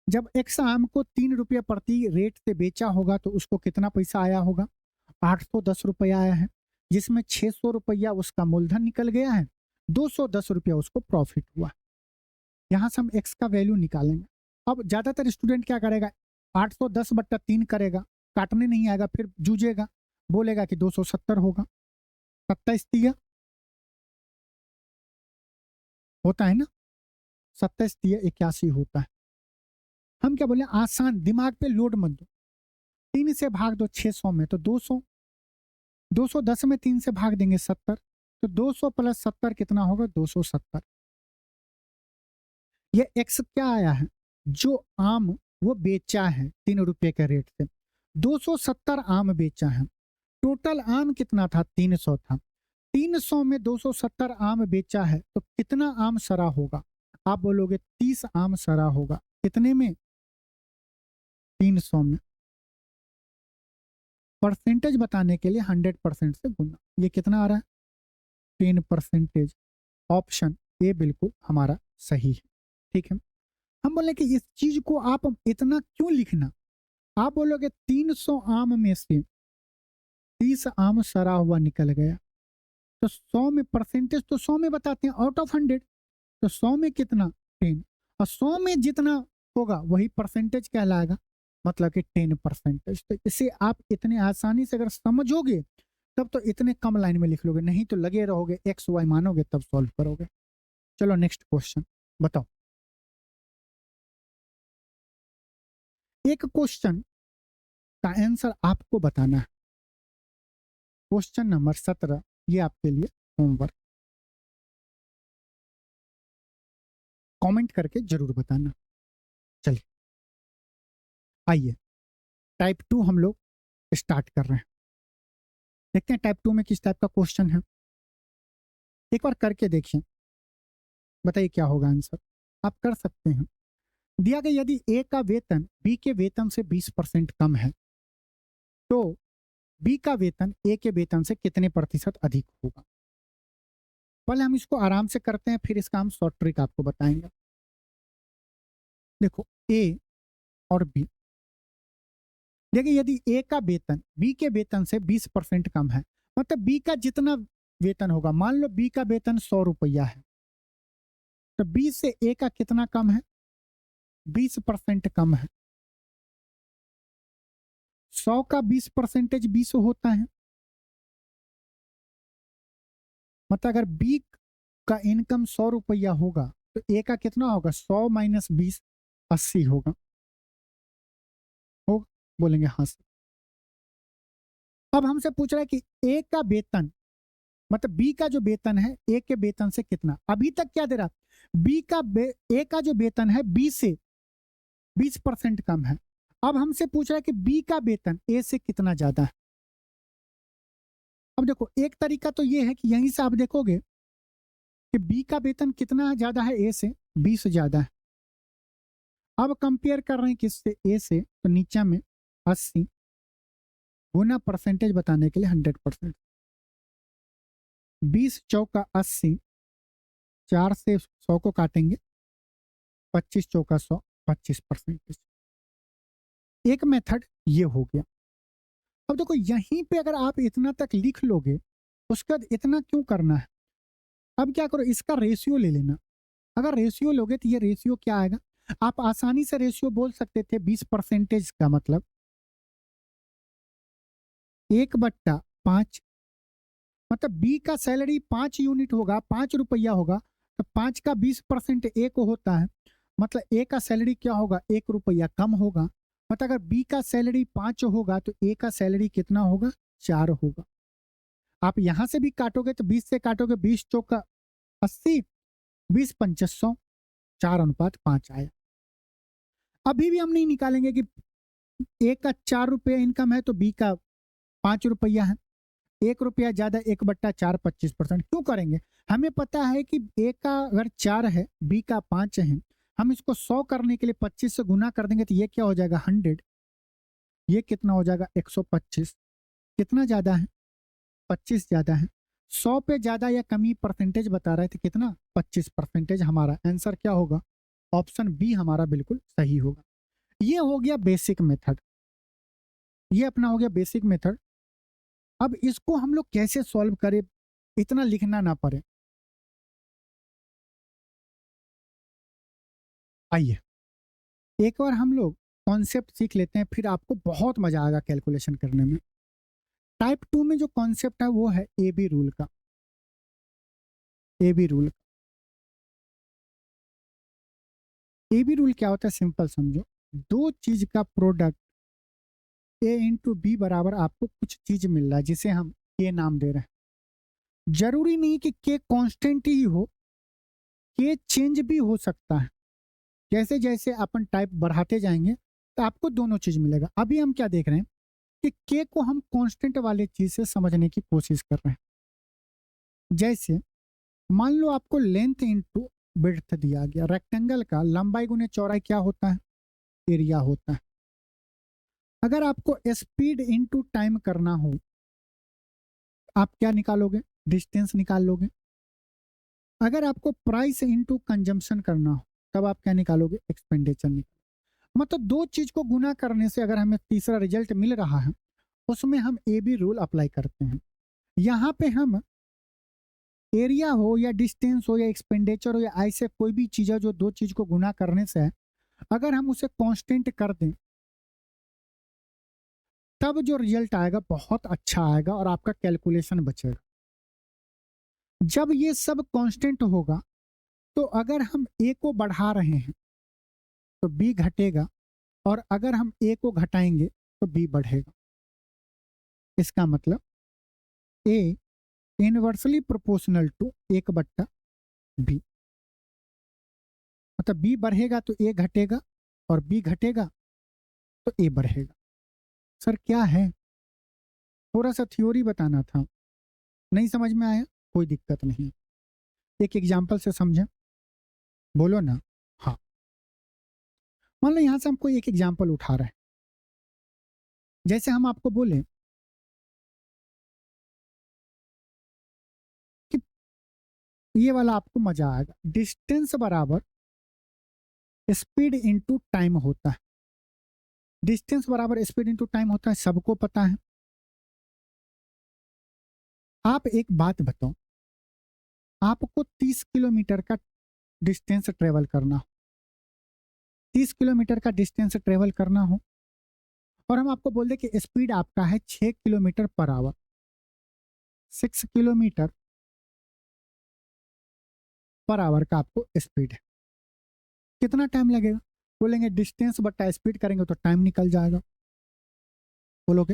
जब एक्स आम को 3 रुपये प्रति रेट से बेचा होगा तो उसको कितना पैसा आया होगा? 810 रुपया आया है, जिसमें 600 रुपया उसका मूलधन निकल गया है, 210 रुपया उसको प्रॉफिट हुआ। यहाँ से हम एक्स का वैल्यू निकालेंगे। अब ज्यादातर स्टूडेंट क्या करेगा, 810/3 करेगा, काटने नहीं आएगा, फिर जूझेगा, बोलेगा कि 270 होगा। 27 दिया होता है ना, 27 दिया 81 होता है। हम क्या बोले, आसान, दिमाग पे लोड मत दो। 3 से भाग दो 600 में तो 200, 210 में 3 से भाग देंगे 70, तो 200 प्लस 70 कितना होगा? 270। ये एक्स क्या आया है? जो आम वो बेचा है 3 रुपये के रेट से, 270 आम बेचा है। टोटल आम कितना था? 300 था। 300 में 270 आम बेचा है, तो कितना आम सड़ा होगा? आप बोलोगे 30 आम सड़ा होगा। कितने में? 300 में। परसेंटेज बताने के लिए 100% से गुना। ये कितना आ रहा है? 10%। ऑप्शन ए बिल्कुल हमारा सही है। ठीक है, हम बोले कि इस चीज को आप इतना क्यों लिखना? आप बोलोगे 300 आम में से 30 आम सड़ा हुआ निकल गया, तो 100 में परसेंटेज तो 100 में बताते हैं, आउट ऑफ 100, तो 100 में कितना? 10। और 100 में जितना होगा वही परसेंटेज कहलाएगा, मतलब कि 10%। तो इसे आप इतने आसानी से अगर समझोगे तब तो इतने कम लाइन में लिख लोगे, नहीं तो लगे रहोगे एक्स वाई मानोगे तब सॉल्व करोगे। चलो नेक्स्ट क्वेश्चन बताओ। एक क्वेश्चन का आंसर आपको बताना है। क्वेश्चन नंबर 17, ये आपके लिए होमवर्क, कमेंट करके जरूर बताना। चलिए आइए टाइप 2 हम लोग स्टार्ट कर रहे हैं। देखते हैं टाइप 2 में किस टाइप का क्वेश्चन है। एक बार करके देखिए, बताइए क्या होगा आंसर। आप कर सकते हैं। दिया गया यदि ए का वेतन बी के वेतन से 20% कम है, तो बी का वेतन ए के वेतन से कितने प्रतिशत अधिक होगा? पहले हम इसको आराम से करते हैं, फिर इसका हम शॉर्ट ट्रिक आपको बताएंगे। देखो ए और बी, देखिए यदि ए का वेतन बी के वेतन से 20% कम है, मतलब बी का जितना वेतन होगा, मान लो बी का वेतन 100 रुपया है, तो बी से ए का कितना कम है? 20% कम है। 100 का 20% 20 होता है, मतलब अगर बी का इनकम 100 रुपया होगा तो ए का कितना होगा? 100 माइनस 20, 80 होगा। बोलेंगे हाँ सर। अब हमसे पूछ रहा है कि ए का वेतन, मतलब बी का जो वेतन है ए के वेतन से कितना। अभी तक क्या दे रहा? बी का ए का जो वेतन है बी से 20% कम है। अब हमसे पूछ रहा है कि बी का वेतन ए से कितना ज्यादा है। अब देखो एक तरीका तो ये है कि यहीं से आप देखोगे कि बी का वेतन कितना ज्यादा है ए से, 20 ज्यादा है। अब कंपेयर कर रहे हैं किससे, ए से, तो नीचे में 80 गुना परसेंटेज बताने के लिए 100%। 20 चौका 80, 4 से 100 को काटेंगे, 25 चौका 100, 25%। एक मेथड ये हो गया। अब देखो यहीं पे अगर आप इतना तक लिख लोगे, उसके बाद इतना क्यों करना है। अब क्या करो, इसका रेशियो ले लेना। अगर रेशियो लोगे तो ये रेशियो क्या आएगा, आप आसानी से रेशियो बोल सकते थे 20% का मतलब 1/5, मतलब बी का सैलरी 5 यूनिट होगा, 5 रुपया होगा, तो 5 का 20% ए को होता है, मतलब ए का सैलरी क्या होगा, 1 रुपया कम होगा। मतलब अगर बी का सैलरी 5 होगा तो ए का सैलरी कितना होगा, 4 होगा। आप यहां से भी काटोगे तो 20 से काटोगे, 20 चौका 80, 20 पंचे 100, 4:5 आया। अभी भी हम नहीं निकालेंगे कि ए का 4 रुपया इनकम है तो बी का 5 रुपया है, 1 रुपया ज्यादा, 1/4, 25%। क्यों करेंगे, हमें पता है कि ए का अगर 4 है, बी का 5 है, हम इसको 100 करने के लिए 25 से गुना कर देंगे तो ये क्या हो जाएगा 100, ये कितना हो जाएगा 125। कितना ज्यादा है, 25 ज्यादा है। 100 पे ज्यादा या कमी परसेंटेज बता रहे थे, कितना 25%। हमारा आंसर क्या होगा, ऑप्शन बी हमारा बिल्कुल सही होगा। ये हो गया बेसिक मेथड, ये अपना हो गया बेसिक मेथड। अब इसको हम लोग कैसे सॉल्व करें, इतना लिखना ना पड़े। आइए एक बार हम लोग कॉन्सेप्ट सीख लेते हैं, फिर आपको बहुत मजा आएगा कैलकुलेशन करने में। टाइप 2 में जो कॉन्सेप्ट है वो है ए बी रूल का। A B rule, A B rule क्या होता है, सिंपल समझो, दो चीज का प्रोडक्ट ए इंटू बी बराबर आपको कुछ चीज मिल रहा है जिसे हम के नाम दे रहे हैं। जरूरी नहीं कि के कांस्टेंट ही हो, के चेंज भी हो सकता है। जैसे जैसे अपन टाइप बढ़ाते जाएंगे तो आपको दोनों चीज मिलेगा। अभी हम क्या देख रहे हैं कि के को हम कांस्टेंट वाले चीज से समझने की कोशिश कर रहे हैं। जैसे मान लो आपको लेंथ इंटू विड्थ दिया गया, रेक्टेंगल का लंबाई गुने चौड़ाई क्या होता है, एरिया होता है। अगर आपको स्पीड इंटू टाइम करना हो, आप क्या निकालोगे, डिस्टेंस निकाल लोगे। अगर आपको प्राइस इंटू कंजम्पशन करना हो, तब आप क्या निकालोगे, एक्सपेंडिचर निकालो। मतलब दो चीज को गुना करने से अगर हमें तीसरा रिजल्ट मिल रहा है, उसमें हम ए बी रूल अप्लाई करते हैं। यहाँ पे हम एरिया हो या डिस्टेंस हो या एक्सपेंडिचर हो या ऐसे कोई भी चीज है जो दो चीज को गुना करने से है, अगर हम उसे कांस्टेंट कर दें तब जो रिजल्ट आएगा बहुत अच्छा आएगा और आपका कैलकुलेशन बचेगा। जब ये सब कांस्टेंट होगा तो अगर हम ए को बढ़ा रहे हैं तो बी घटेगा, और अगर हम ए को घटाएंगे तो बी बढ़ेगा। इसका मतलब ए इनवर्सली प्रोपोर्शनल टू 1/b, मतलब बी बढ़ेगा तो ए घटेगा और बी घटेगा तो ए बढ़ेगा। सर क्या है, थोड़ा सा थ्योरी बताना था, नहीं समझ में आया, कोई दिक्कत नहीं, एक एग्जाम्पल से समझें, बोलो ना। हाँ मान लो यहां से हम कोई एक एग्जाम्पल उठा रहे हैं। जैसे हम आपको बोले कि ये वाला आपको मजा आएगा, डिस्टेंस बराबर स्पीड इंटू टाइम होता है। डिस्टेंस बराबर स्पीड इंटू टाइम होता है, सबको पता है। आप एक बात बताओ, आपको 30 किलोमीटर का डिस्टेंस ट्रेवल करना हो, 30 किलोमीटर का डिस्टेंस ट्रेवल करना हो, और हम आपको बोल दें कि स्पीड आपका है 6 kilometre per hour, 6 kilometre per hour का आपको स्पीड है, कितना टाइम लगेगा। बोलेंगे डिस्टेंस बट्टा स्पीड करेंगे तो टाइम निकल जाएगा, बोलोगे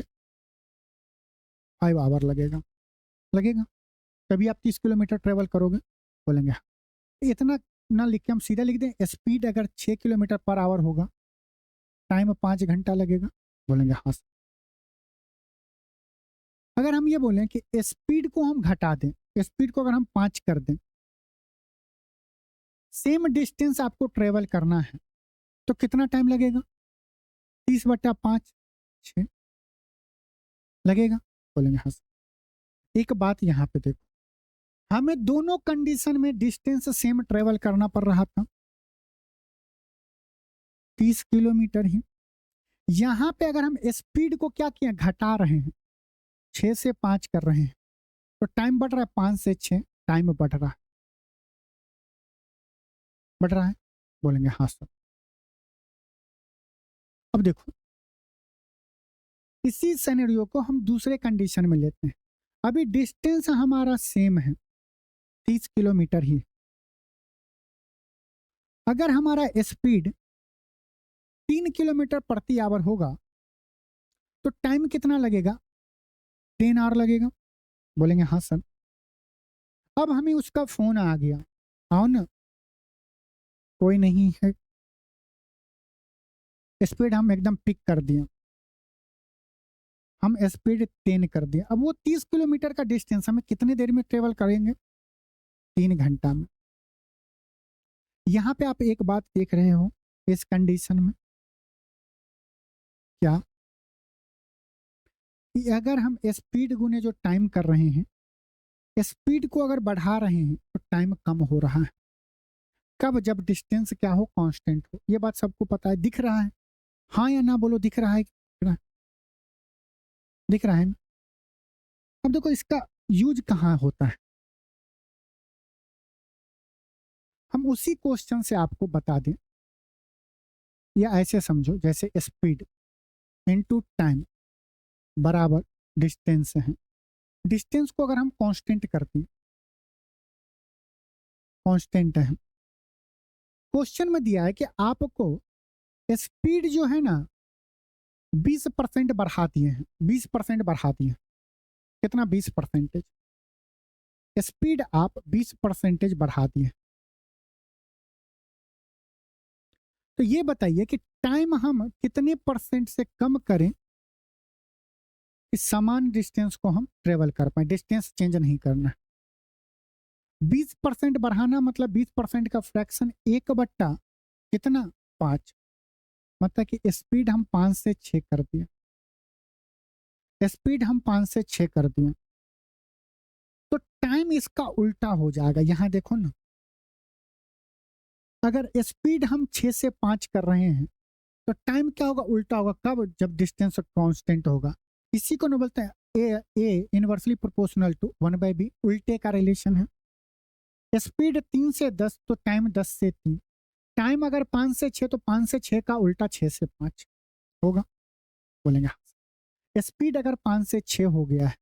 5 आवर लगेगा, लगेगा। तभी आप 30 किलोमीटर ट्रेवल करोगे, बोलेंगे हाँ। इतना ना लिख के हम सीधा लिख दें, स्पीड अगर 6 किलोमीटर पर आवर होगा टाइम 5 घंटा लगेगा? बोलेंगे हाँ सर। अगर हम ये बोलें कि स्पीड को हम घटा दें, स्पीड को अगर हम 5 कर दें, सेम डिस्टेंस आपको ट्रेवल करना है तो कितना टाइम लगेगा? 30/5 6 लगेगा? बोलेंगे हाँ सर। एक बात यहाँ पे देखो, हमें दोनों कंडीशन में डिस्टेंस सेम ट्रेवल करना पड़ रहा था, 30 किलोमीटर ही। यहां पे अगर हम स्पीड को क्या किया, घटा रहे हैं, 6 से 5 कर रहे हैं, तो टाइम बढ़ रहा है, 5 से 6 टाइम बढ़ रहा है, बढ़ रहा है? बोलेंगे हाँ सर। अब देखो, इसी सिनेरियो को हम दूसरे कंडीशन में लेते हैं। अभी डिस्टेंस हमारा सेम है, 30 किलोमीटर ही। अगर हमारा स्पीड 3 किलोमीटर प्रति आवर होगा तो टाइम कितना लगेगा? 10 आवर लगेगा? बोलेंगे हाँ सर। अब हमें उसका फोन आ गया, आओ ना, कोई नहीं है, स्पीड हम एकदम पिक कर दिया, हम स्पीड 10 कर दिया। अब वो 30 किलोमीटर का डिस्टेंस हमें कितनी देर में ट्रेवल करेंगे? 3 घंटा में। यहां पे आप एक बात देख रहे हो इस कंडीशन में, क्या कि अगर हम स्पीड गुने जो टाइम कर रहे हैं, स्पीड को अगर बढ़ा रहे हैं तो टाइम कम हो रहा है। कब? जब डिस्टेंस क्या हो, कांस्टेंट हो। ये बात सबको पता है, दिख रहा है, हाँ या ना बोलो, दिख रहा है, दिख रहा है ना? अब देखो इसका यूज कहाँ होता है, हम उसी क्वेश्चन से आपको बता दें, या ऐसे समझो जैसे स्पीड इनटू टाइम बराबर डिस्टेंस है। डिस्टेंस को अगर हम कांस्टेंट करते हैं, कांस्टेंट है, क्वेश्चन में दिया है कि आपको स्पीड जो है ना 20% बढ़ा दिए हैं, 20% बढ़ा दिए हैं। कितना? 20%। स्पीड आप 20% बढ़ा दिए। तो ये बताइए कि टाइम हम कितने परसेंट से कम करें कि समान डिस्टेंस को हम ट्रेवल कर पाए, डिस्टेंस चेंज नहीं करना। 20% बढ़ाना मतलब 20% का फ्रैक्शन 1/, कितना? 5। मतलब कि स्पीड हम 5 से 6 कर दिए, स्पीड हम 5 से 6 कर दिए, तो टाइम इसका उल्टा हो जाएगा। यहां देखो ना, अगर स्पीड हम 6 से 5 कर रहे हैं तो टाइम क्या होगा? उल्टा होगा। कब? जब डिस्टेंस कांस्टेंट होगा। इसी को ना बोलते हैं ए इनवर्सली प्रोपोर्शनल टू 1/b, उल्टे का रिलेशन है। स्पीड 3 से 10 तो टाइम 10 से 3, टाइम अगर 5 से 6 तो 5 से 6 का उल्टा 6 से 5 होगा? बोलेंगे हाँ। स्पीड अगर 5 से 6 हो गया है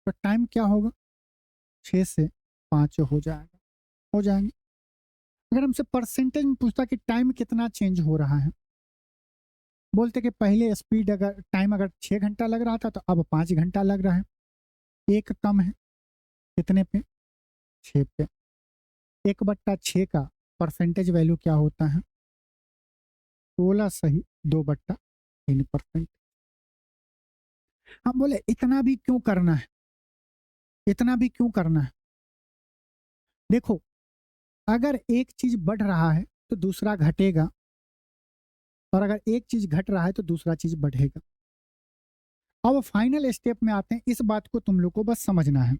तो टाइम क्या होगा? 6 से 5 हो जाएगा, हो जाएंगे। अगर हमसे परसेंटेज में पूछता कि टाइम कितना चेंज हो रहा है, बोलते कि पहले स्पीड अगर टाइम अगर 6 घंटा लग रहा था तो अब 5 घंटा लग रहा है, एक कम है, कितने पे? 6 पे। 1/6 का परसेंटेज वैल्यू क्या होता है? 16 सही 2/3%। हम बोले इतना भी क्यों करना है, इतना भी क्यों करना है? देखो, अगर एक चीज बढ़ रहा है तो दूसरा घटेगा, और अगर एक चीज घट रहा है तो दूसरा चीज बढ़ेगा। अब फाइनल स्टेप में आते हैं, इस बात को तुम लोग को बस समझना है।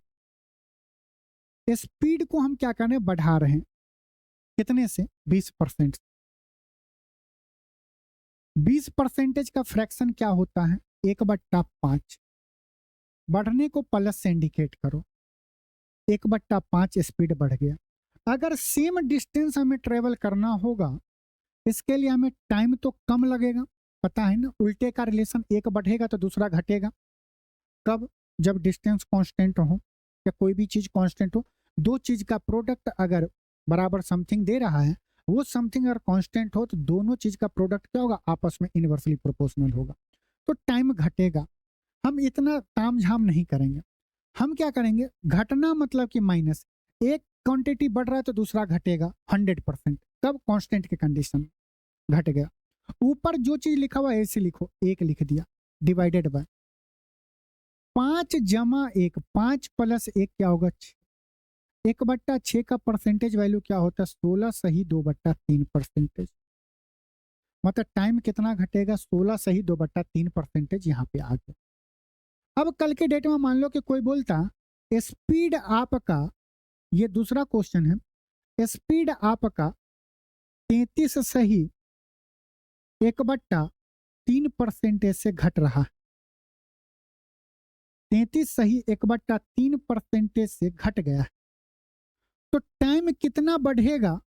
स्पीड को हम क्या कर रहे हैं? बढ़ा रहे हैं, कितने से? 20%। 20% का फ्रैक्शन क्या होता है? 1/5। बढ़ने को प्लस से इंडिकेट करो, 1/5 स्पीड बढ़ गया। अगर सेम डिस्टेंस हमें ट्रेवल करना होगा, इसके लिए हमें टाइम तो कम लगेगा, पता है ना? उल्टे का रिलेशन, एक बढ़ेगा तो दूसरा घटेगा। कब? जब डिस्टेंस कांस्टेंट हो या कोई भी चीज कांस्टेंट हो। दो चीज का प्रोडक्ट अगर बराबर समथिंग दे रहा है, वो समथिंग अगर कांस्टेंट हो तो दोनों चीज का प्रोडक्ट क्या होगा? आपस में इनवर्सली प्रोपोर्शनल होगा, तो टाइम घटेगा। हम इतना तामझाम नहीं करेंगे, हम क्या करेंगे? घटना मतलब कि माइनस, एक क्वांटिटी बढ़ रहा है तो दूसरा घटेगा 100%। कब? कांस्टेंट के कंडीशन, घट गया। ऊपर जो चीज लिखा हुआ है ऐसे लिखो, 1 लिख दिया, डिवाइडेड बाय 5 जमा 1, 5 प्लस 1 क्या होगा 6, 1/6 का परसेंटेज वैल्यू क्या होता है 16 सही 2/3%। मतलब टाइम कितना घटेगा 16 सही 2/3% यहाँ पे आ गया। अब कल के डेट में मान लो कि कोई बोलता स्पीड आपका, ये दूसरा क्वेश्चन है, स्पीड आपका 33 सही 1/3% से घट रहा है, 33 सही 1/3% से घट गया है, तो टाइम कितना बढ़ेगा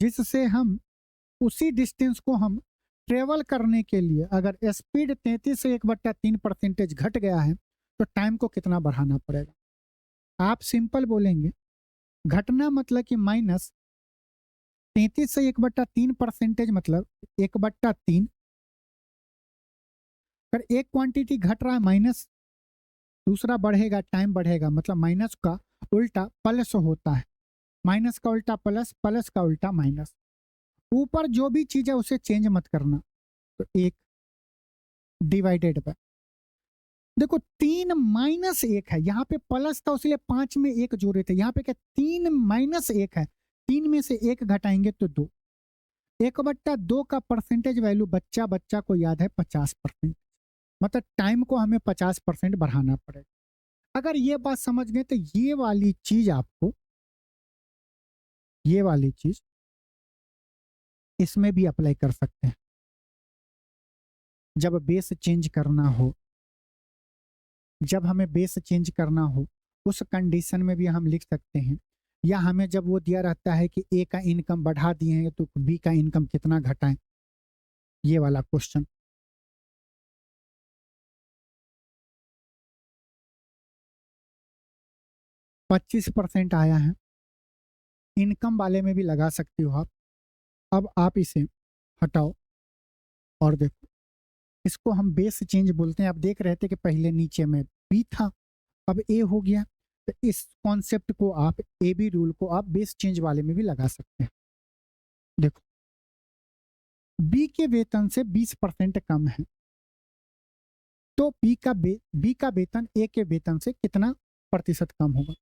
जिससे हम उसी डिस्टेंस को हम ट्रेवल करने के लिए, अगर स्पीड 33 से 1/3% घट गया है तो टाइम को कितना बढ़ाना पड़ेगा। आप सिंपल बोलेंगे घटना मतलब कि माइनस 33 से 1/3% मतलब 1/3, अगर एक क्वांटिटी घट रहा है माइनस दूसरा बढ़ेगा, टाइम बढ़ेगा, मतलब माइनस का उल्टा प्लस होता है, माइनस का उल्टा प्लस, प्लस का उल्टा माइनस। ऊपर जो भी चीज है उसे चेंज मत करना, तो 1 डिवाइडेड बाय, देखो 3 माइनस 1 है, यहाँ पे प्लस था इसलिए 5 में 1 जोड़े थे, यहाँ पे क्या 3 माइनस 1 है, 3 में से 1 घटाएंगे तो 2, 1/2 का परसेंटेज वैल्यू बच्चा बच्चा को याद है 50%, मतलब टाइम को हमें 50% बढ़ाना पड़ेगा। अगर ये बात समझ गए तो ये वाली चीज आपको, ये वाली चीज इसमें भी अप्लाई कर सकते हैं। जब बेस चेंज करना हो, जब हमें बेस चेंज करना हो उस कंडीशन में भी हम लिख सकते हैं, या हमें जब वो दिया रहता है कि ए का इनकम बढ़ा दिए हैं तो बी का इनकम कितना घटाएं, ये वाला क्वेश्चन। पच्चीस % आया है, इनकम वाले में भी लगा सकते हो आप। अब आप इसे हटाओ और देखो, इसको हम बेस चेंज बोलते हैं। आप देख रहे थे कि पहले नीचे में बी था, अब ए हो गया, तो इस कॉन्सेप्ट को आप, ए बी रूल को आप बेस चेंज वाले में भी लगा सकते हैं। देखो बी के वेतन से 20% कम है, तो बी का वेतन ए के वेतन से कितना प्रतिशत कम होगा।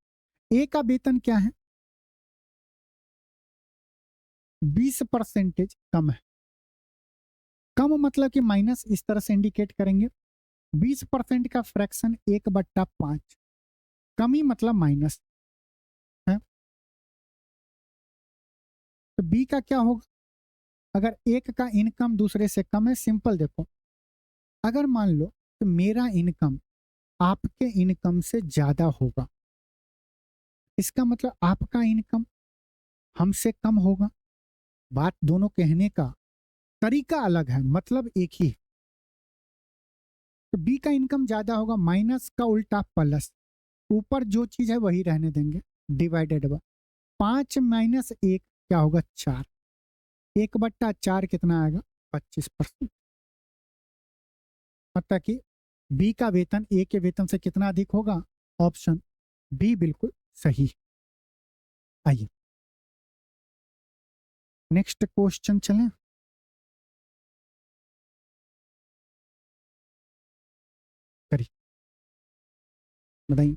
ए का वेतन क्या है 20% कम है, कम मतलब कि माइनस, इस तरह से इंडिकेट करेंगे। 20% का फ्रैक्शन 1/5, कमी मतलब माइनस है, तो बी का क्या होगा। अगर एक का इनकम दूसरे से कम है, सिंपल देखो, अगर मान लो कि मेरा इनकम आपके इनकम से ज्यादा होगा, इसका मतलब आपका इनकम हमसे कम होगा। बात दोनों कहने का तरीका अलग है, मतलब एक ही। तो बी का इनकम ज्यादा होगा, माइनस का उल्टा प्लस, ऊपर जो चीज है वही रहने देंगे, डिवाइडेड बाय 5 माइनस 1 क्या होगा 4, 1/4 कितना आएगा 25%। मतलब कि बी का वेतन ए के वेतन से कितना अधिक होगा, ऑप्शन बी बिल्कुल सही। आइए नेक्स्ट क्वेश्चन चलें। करिए, बताइए।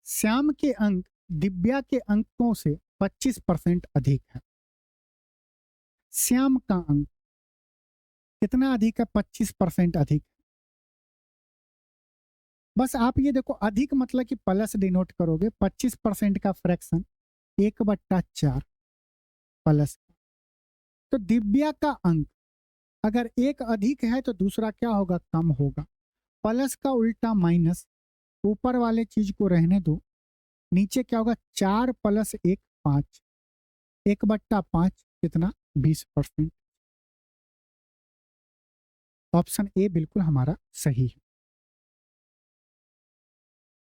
श्याम के अंक दिव्या के अंकों से 25% अधिक है। श्याम का अंक कितना अधिक है 25% अधिक। बस आप ये देखो, अधिक मतलब कि प्लस डिनोट करोगे, 25% का फ्रैक्शन 1/4 प्लस। तो दिव्या का अंक अगर एक अधिक है तो दूसरा क्या होगा कम होगा, प्लस का उल्टा माइनस, ऊपर वाले चीज को रहने दो, नीचे क्या होगा 4 + 1 5, 1/5 कितना 20%। ऑप्शन ए बिल्कुल हमारा सही है।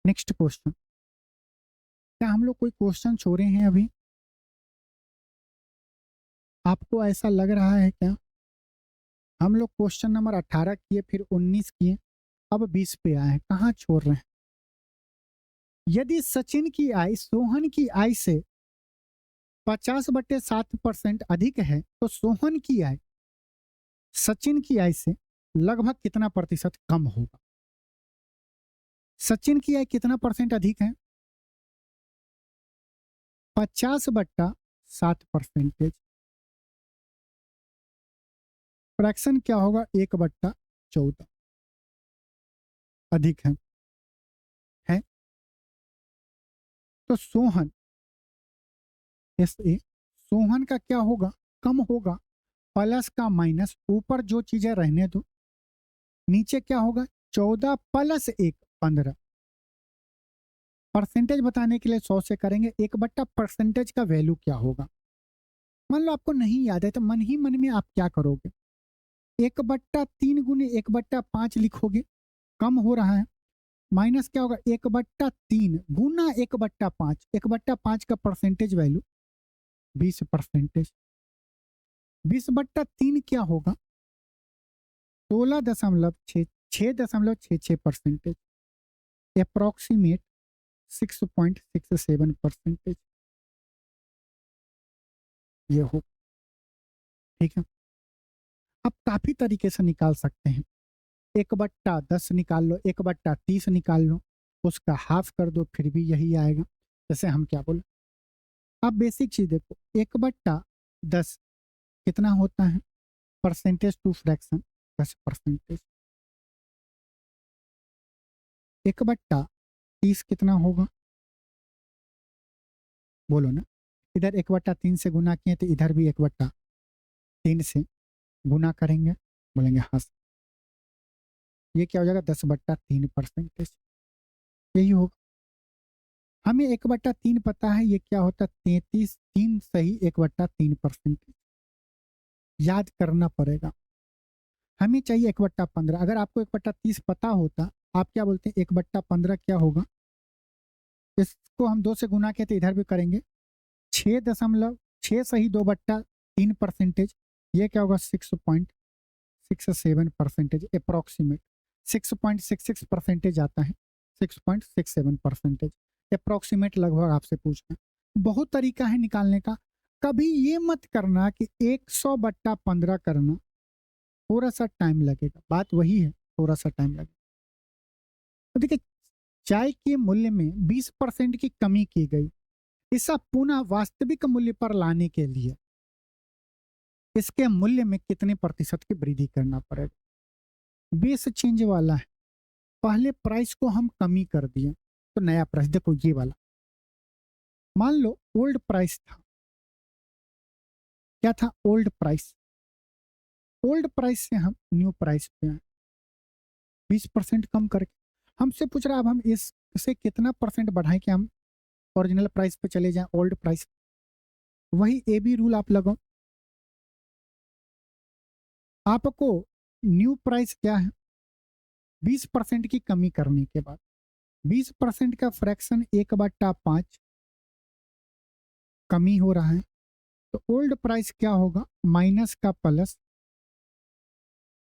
नेक्स्ट क्वेश्चन, क्या हम लोग कोई क्वेश्चन छोड़े हैं अभी, आपको ऐसा लग रहा है क्या। हम लोग क्वेश्चन नंबर 18 किए, फिर 19 किए, अब 20 पे आए हैं, कहाँ छोड़ रहे हैं। यदि सचिन की आय सोहन की आय से 50/7% अधिक है तो सोहन की आय सचिन की आय से लगभग कितना प्रतिशत कम होगा? सचिन की आय कितना परसेंट अधिक है? 50/7%। फ्रैक्शन क्या होगा? 1/14 अधिक है। तो सोहन सोहन का क्या होगा? कम होगा। प्लस का माइनस, ऊपर जो चीजें रहने दो, नीचे क्या होगा? 14 + 1 15। परसेंटेज बताने के लिए 100 से करेंगे। 1/% का वैल्यू क्या होगा? मान लो आपको नहीं याद है तो मन ही मन में आप क्या करोगे? 1/3 गुने 1/5 लिखोगे, कम हो रहा है। माइनस क्या होगा? 1/3 गुना 1/5। 1/5 का परसेंटेज वैल्यू 20%। 20/3 क्या होगा? 16.66%। अप्रोक्सीमेट 6.67%। ये हो, ठीक है। आप काफी तरीके से निकाल सकते हैं। 1/10 निकाल लो, 1/30 निकाल लो, उसका हाफ कर दो, फिर भी यही आएगा। जैसे हम क्या बोले, आप बेसिक चीज देखो, 1/10 कितना होता है? Percentage to fraction 10%। 1/30 कितना होगा? बोलो ना। इधर 1/3 से गुना किए तो इधर भी 1/3 से गुना करेंगे, बोलेंगे हाँ सर। ये क्या हो जाएगा? 10/3%। यही होगा। हमें 1/3 पता है, ये क्या होता है? 33 3 सही 1/3%। याद करना पड़ेगा। हमें चाहिए 1/15। अगर आपको 1/30 पता होता, आप क्या बोलते हैं? 1/15 क्या होगा? इसको हम 2 से गुना किए तो इधर भी करेंगे। 6 सही 2/3%। ये क्या होगा? 6.67%। अप्रोक्सीमेट 6.66% आता है। 6.67% अप्रोक्सीमेट, लगभग आपसे पूछना। बहुत तरीका है निकालने का। कभी ये मत करना कि 100/15 करना, थोड़ा सा टाइम लगेगा। बात वही है, थोड़ा सा टाइम लगेगा। तो देखिए, चाय के मूल्य में 20% की कमी की गई। इसे पुनः वास्तविक मूल्य पर लाने के लिए इसके मूल्य में कितने प्रतिशत की वृद्धि करना पड़ेगा? बेस चेंज वाला है। पहले प्राइस को हम कमी कर दिए तो नया प्राइस, देखो ये वाला, मान लो ओल्ड प्राइस था। क्या था? Old price. ओल्ड प्राइस से हम न्यू प्राइस पे आए, 20% कम करके। हमसे पूछ रहा है अब हम इससे कितना परसेंट बढ़ाएं कि हम ओरिजिनल प्राइस पे चले जाएं, ओल्ड प्राइस। वही ए बी रूल आप लगाओ। आपको न्यू प्राइस क्या है? 20% की कमी करने के बाद 20% का फ्रैक्शन 1/5 कमी हो रहा है। तो ओल्ड प्राइस क्या होगा? माइनस का प्लस,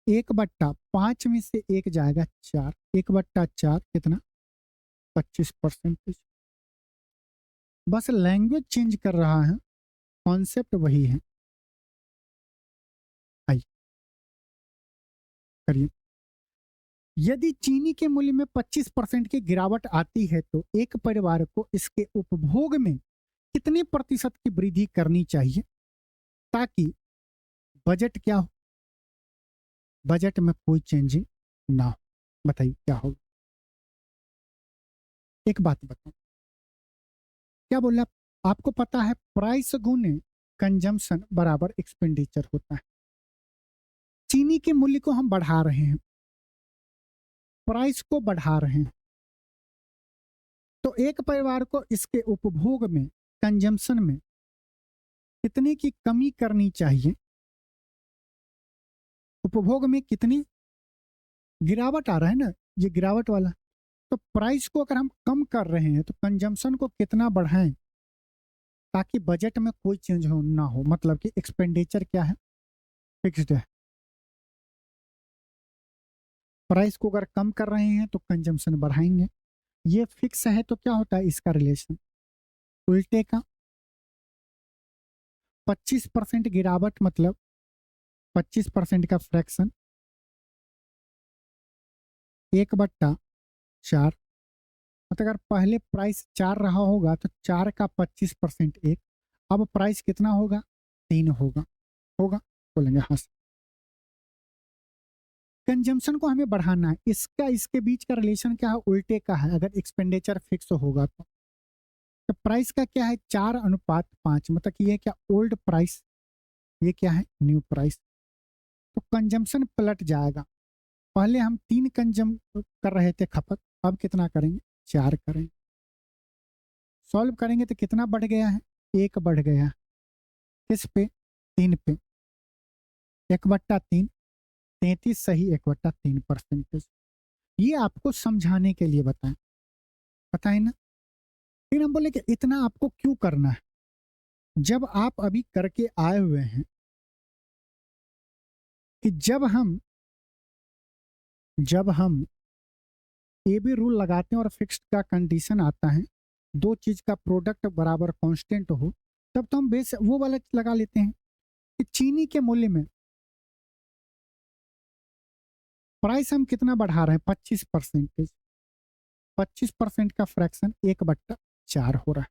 1/5 में से 1 जाएगा 4, 1/4 कितना? 25%। बस लैंग्वेज चेंज कर रहा है, कॉन्सेप्ट वही है। आइए करिए। यदि चीनी के मूल्य में 25% की गिरावट आती है तो एक परिवार को इसके उपभोग में कितने प्रतिशत की वृद्धि करनी चाहिए ताकि बजट क्या हो? बजट में कोई चेंजिंग ना हो। बताइए क्या होगा? एक बात बताओ, क्या बोला? आपको पता है प्राइस गुने कंजम्पशन बराबर एक्सपेंडिचर होता है। चीनी के मूल्य को हम बढ़ा रहे हैं, प्राइस को बढ़ा रहे हैं, तो एक परिवार को इसके उपभोग में, कंजम्पशन में कितने की कमी करनी चाहिए? उपभोग में कितनी गिरावट आ रहा है ना, ये गिरावट वाला। तो प्राइस को अगर हम कम कर रहे हैं तो कंजम्पशन को कितना बढ़ाएं ताकि बजट में कोई चेंज हो ना हो? मतलब कि एक्सपेंडिचर क्या है? फिक्स्ड है। प्राइस को अगर कम कर रहे हैं तो कंजम्पशन बढ़ाएंगे। ये फिक्स है तो क्या होता है इसका रिलेशन? उल्टे का। 25% गिरावट मतलब 25% का फ्रैक्शन 1/4। मतलब अगर पहले प्राइस 4 रहा होगा तो 4 का 25% 1। अब प्राइस कितना होगा? 3 होगा। होगा बोलेंगे हाँ। कंजम्पशन को हमें बढ़ाना है, इसका इसके बीच का रिलेशन क्या है? उल्टे का है। अगर एक्सपेंडिचर फिक्स होगा तो प्राइस का क्या है? 4:5। मतलब कि ये क्या? ओल्ड प्राइस, ये क्या है? New price. तो कंजम्पशन पलट जाएगा। पहले हम 3 कंजम कर रहे थे खपत, अब कितना करेंगे? 4 करेंगे। सॉल्व करेंगे तो कितना बढ़ गया है? 1 बढ़ गया है। किस पे? 3 पे। 1/3, 33 सही 1/3%। ये आपको समझाने के लिए बताएं ना। फिर हम बोले कि इतना आपको क्यों करना है, जब आप अभी करके आए हुए हैं कि जब हम ये भी रूल लगाते हैं और फिक्स्ड का कंडीशन आता है, दो चीज का प्रोडक्ट बराबर कांस्टेंट हो, तब तो हम बेस वो वाला लगा लेते हैं कि चीनी के मूल्य में प्राइस हम कितना बढ़ा रहे हैं? 25%। 25% का फ्रैक्शन 1/4 हो रहा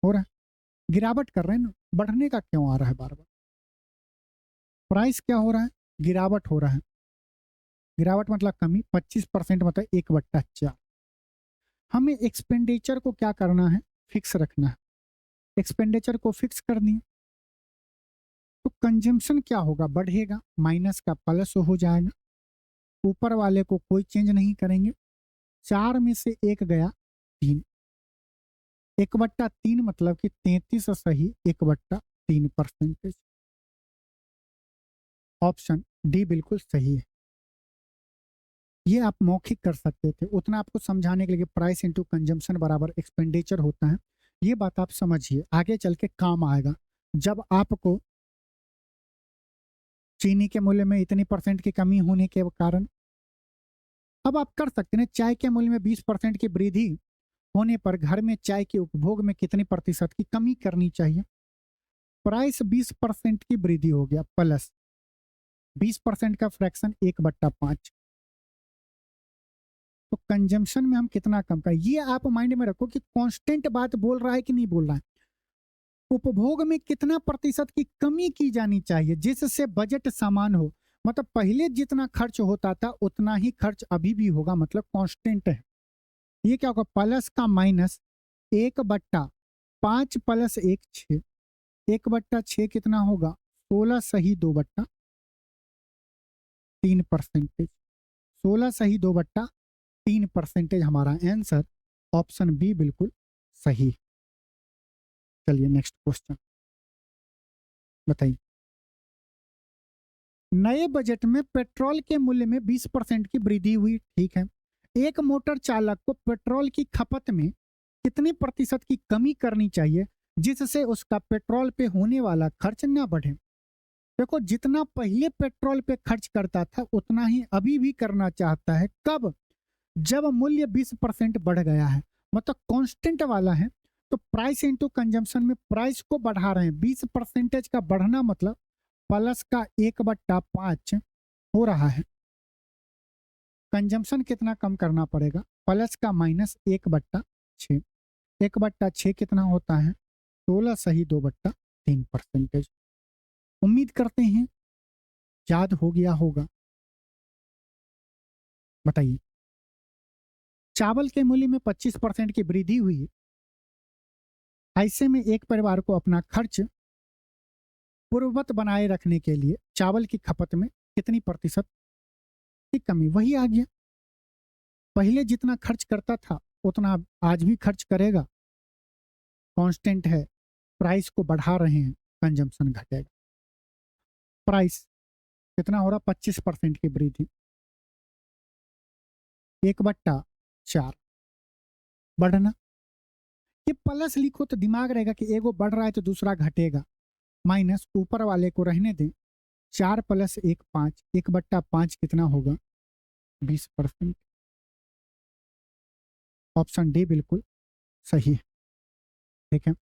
है। गिरावट कर रहे हैं ना, बढ़ने का क्यों आ रहा है बार बार? प्राइस क्या हो रहा है? गिरावट हो रहा है। गिरावट मतलब कमी। 25% मतलब 1/4। हमें एक्सपेंडिचर को क्या करना है? फिक्स रखना है। एक्सपेंडिचर को फिक्स कर दिए तो कंजम्पशन क्या होगा? बढ़ेगा। माइनस का प्लस हो जाएगा। ऊपर वाले को कोई चेंज नहीं करेंगे। 4 में से 1 गया 3। 1/3 मतलब कि 33 सही 1/3%। ऑप्शन डी बिल्कुल सही है। ये आप मौखिक कर सकते थे, उतना आपको समझाने के लिए प्राइस इंटू कंजम्पशन बराबर एक्सपेंडिचर होता है। ये बात आप समझिए, आगे चल के काम आएगा। जब आपको चीनी के मूल्य में इतनी % की कमी होने के कारण, अब आप कर सकते हैं चाय के मूल्य में 20% की वृद्धि होने पर घर में चाय के उपभोग में कितनी % की कमी करनी चाहिए? प्राइस 20% की वृद्धि हो गया प्लस 20% का फ्रैक्शन 1/5। तो कंजम्पशन में हम कितना कम करें? ये आप माइंड में रखो कि कांस्टेंट बात बोल रहा है कि नहीं बोल रहा है। उपभोग में कितना % की कमी की जानी चाहिए जिससे बजट समान हो। मतलब पहले जितना खर्च होता था उतना ही खर्च अभी भी होगा, मतलब कांस्टेंट है। ये क्या होगा? प्लस का माइनस 1/5 प्लस 1 6। 1/6 कितना होगा? 16 सही 2/3%। 16 सही 2/3% हमारा आंसर ऑप्शन बी बिल्कुल सही। चलिए नेक्स्ट क्वेश्चन बताइए। नए बजट में पेट्रोल के मूल्य में 20% की वृद्धि हुई, ठीक है। एक मोटर चालक को पेट्रोल की खपत में कितनी % की कमी करनी चाहिए जिससे उसका पेट्रोल पे होने वाला खर्च न बढ़े? देखो, जितना पहले पेट्रोल पे खर्च करता था उतना ही अभी भी करना चाहता है। कब? जब मूल्य 20% बढ़ गया है, मतलब कांस्टेंट वाला है। तो प्राइस इंटू कंजम्पशन में प्राइस को बढ़ा रहे हैं। 20% का बढ़ना मतलब प्लस का 1/5 हो रहा है। कंजम्पशन कितना कम करना पड़ेगा? प्लस का माइनस 1/6। 1/6 कितना होता है? 16 सही 2/3%। उम्मीद करते हैं याद हो गया होगा। बताइए। चावल के मूल्य में 25% की वृद्धि हुई। ऐसे में एक परिवार को अपना खर्च पूर्ववत बनाए रखने के लिए चावल की खपत में कितनी % की कमी? वही आ गया। पहले जितना खर्च करता था उतना आज भी खर्च करेगा, कांस्टेंट है। प्राइस को बढ़ा रहे हैं, कंजम्पशन घटेगा। प्राइस कितना हो रहा? 25% की वृद्धि। 1/4 बढ़ना। ये प्लस लिखो तो दिमाग रहेगा कि एगो बढ़ रहा है तो दूसरा घटेगा। माइनस ऊपर वाले को रहने दें। 4 + 1 5। 1/5 कितना होगा? 20%। ऑप्शन डी बिल्कुल सही है। ठीक है।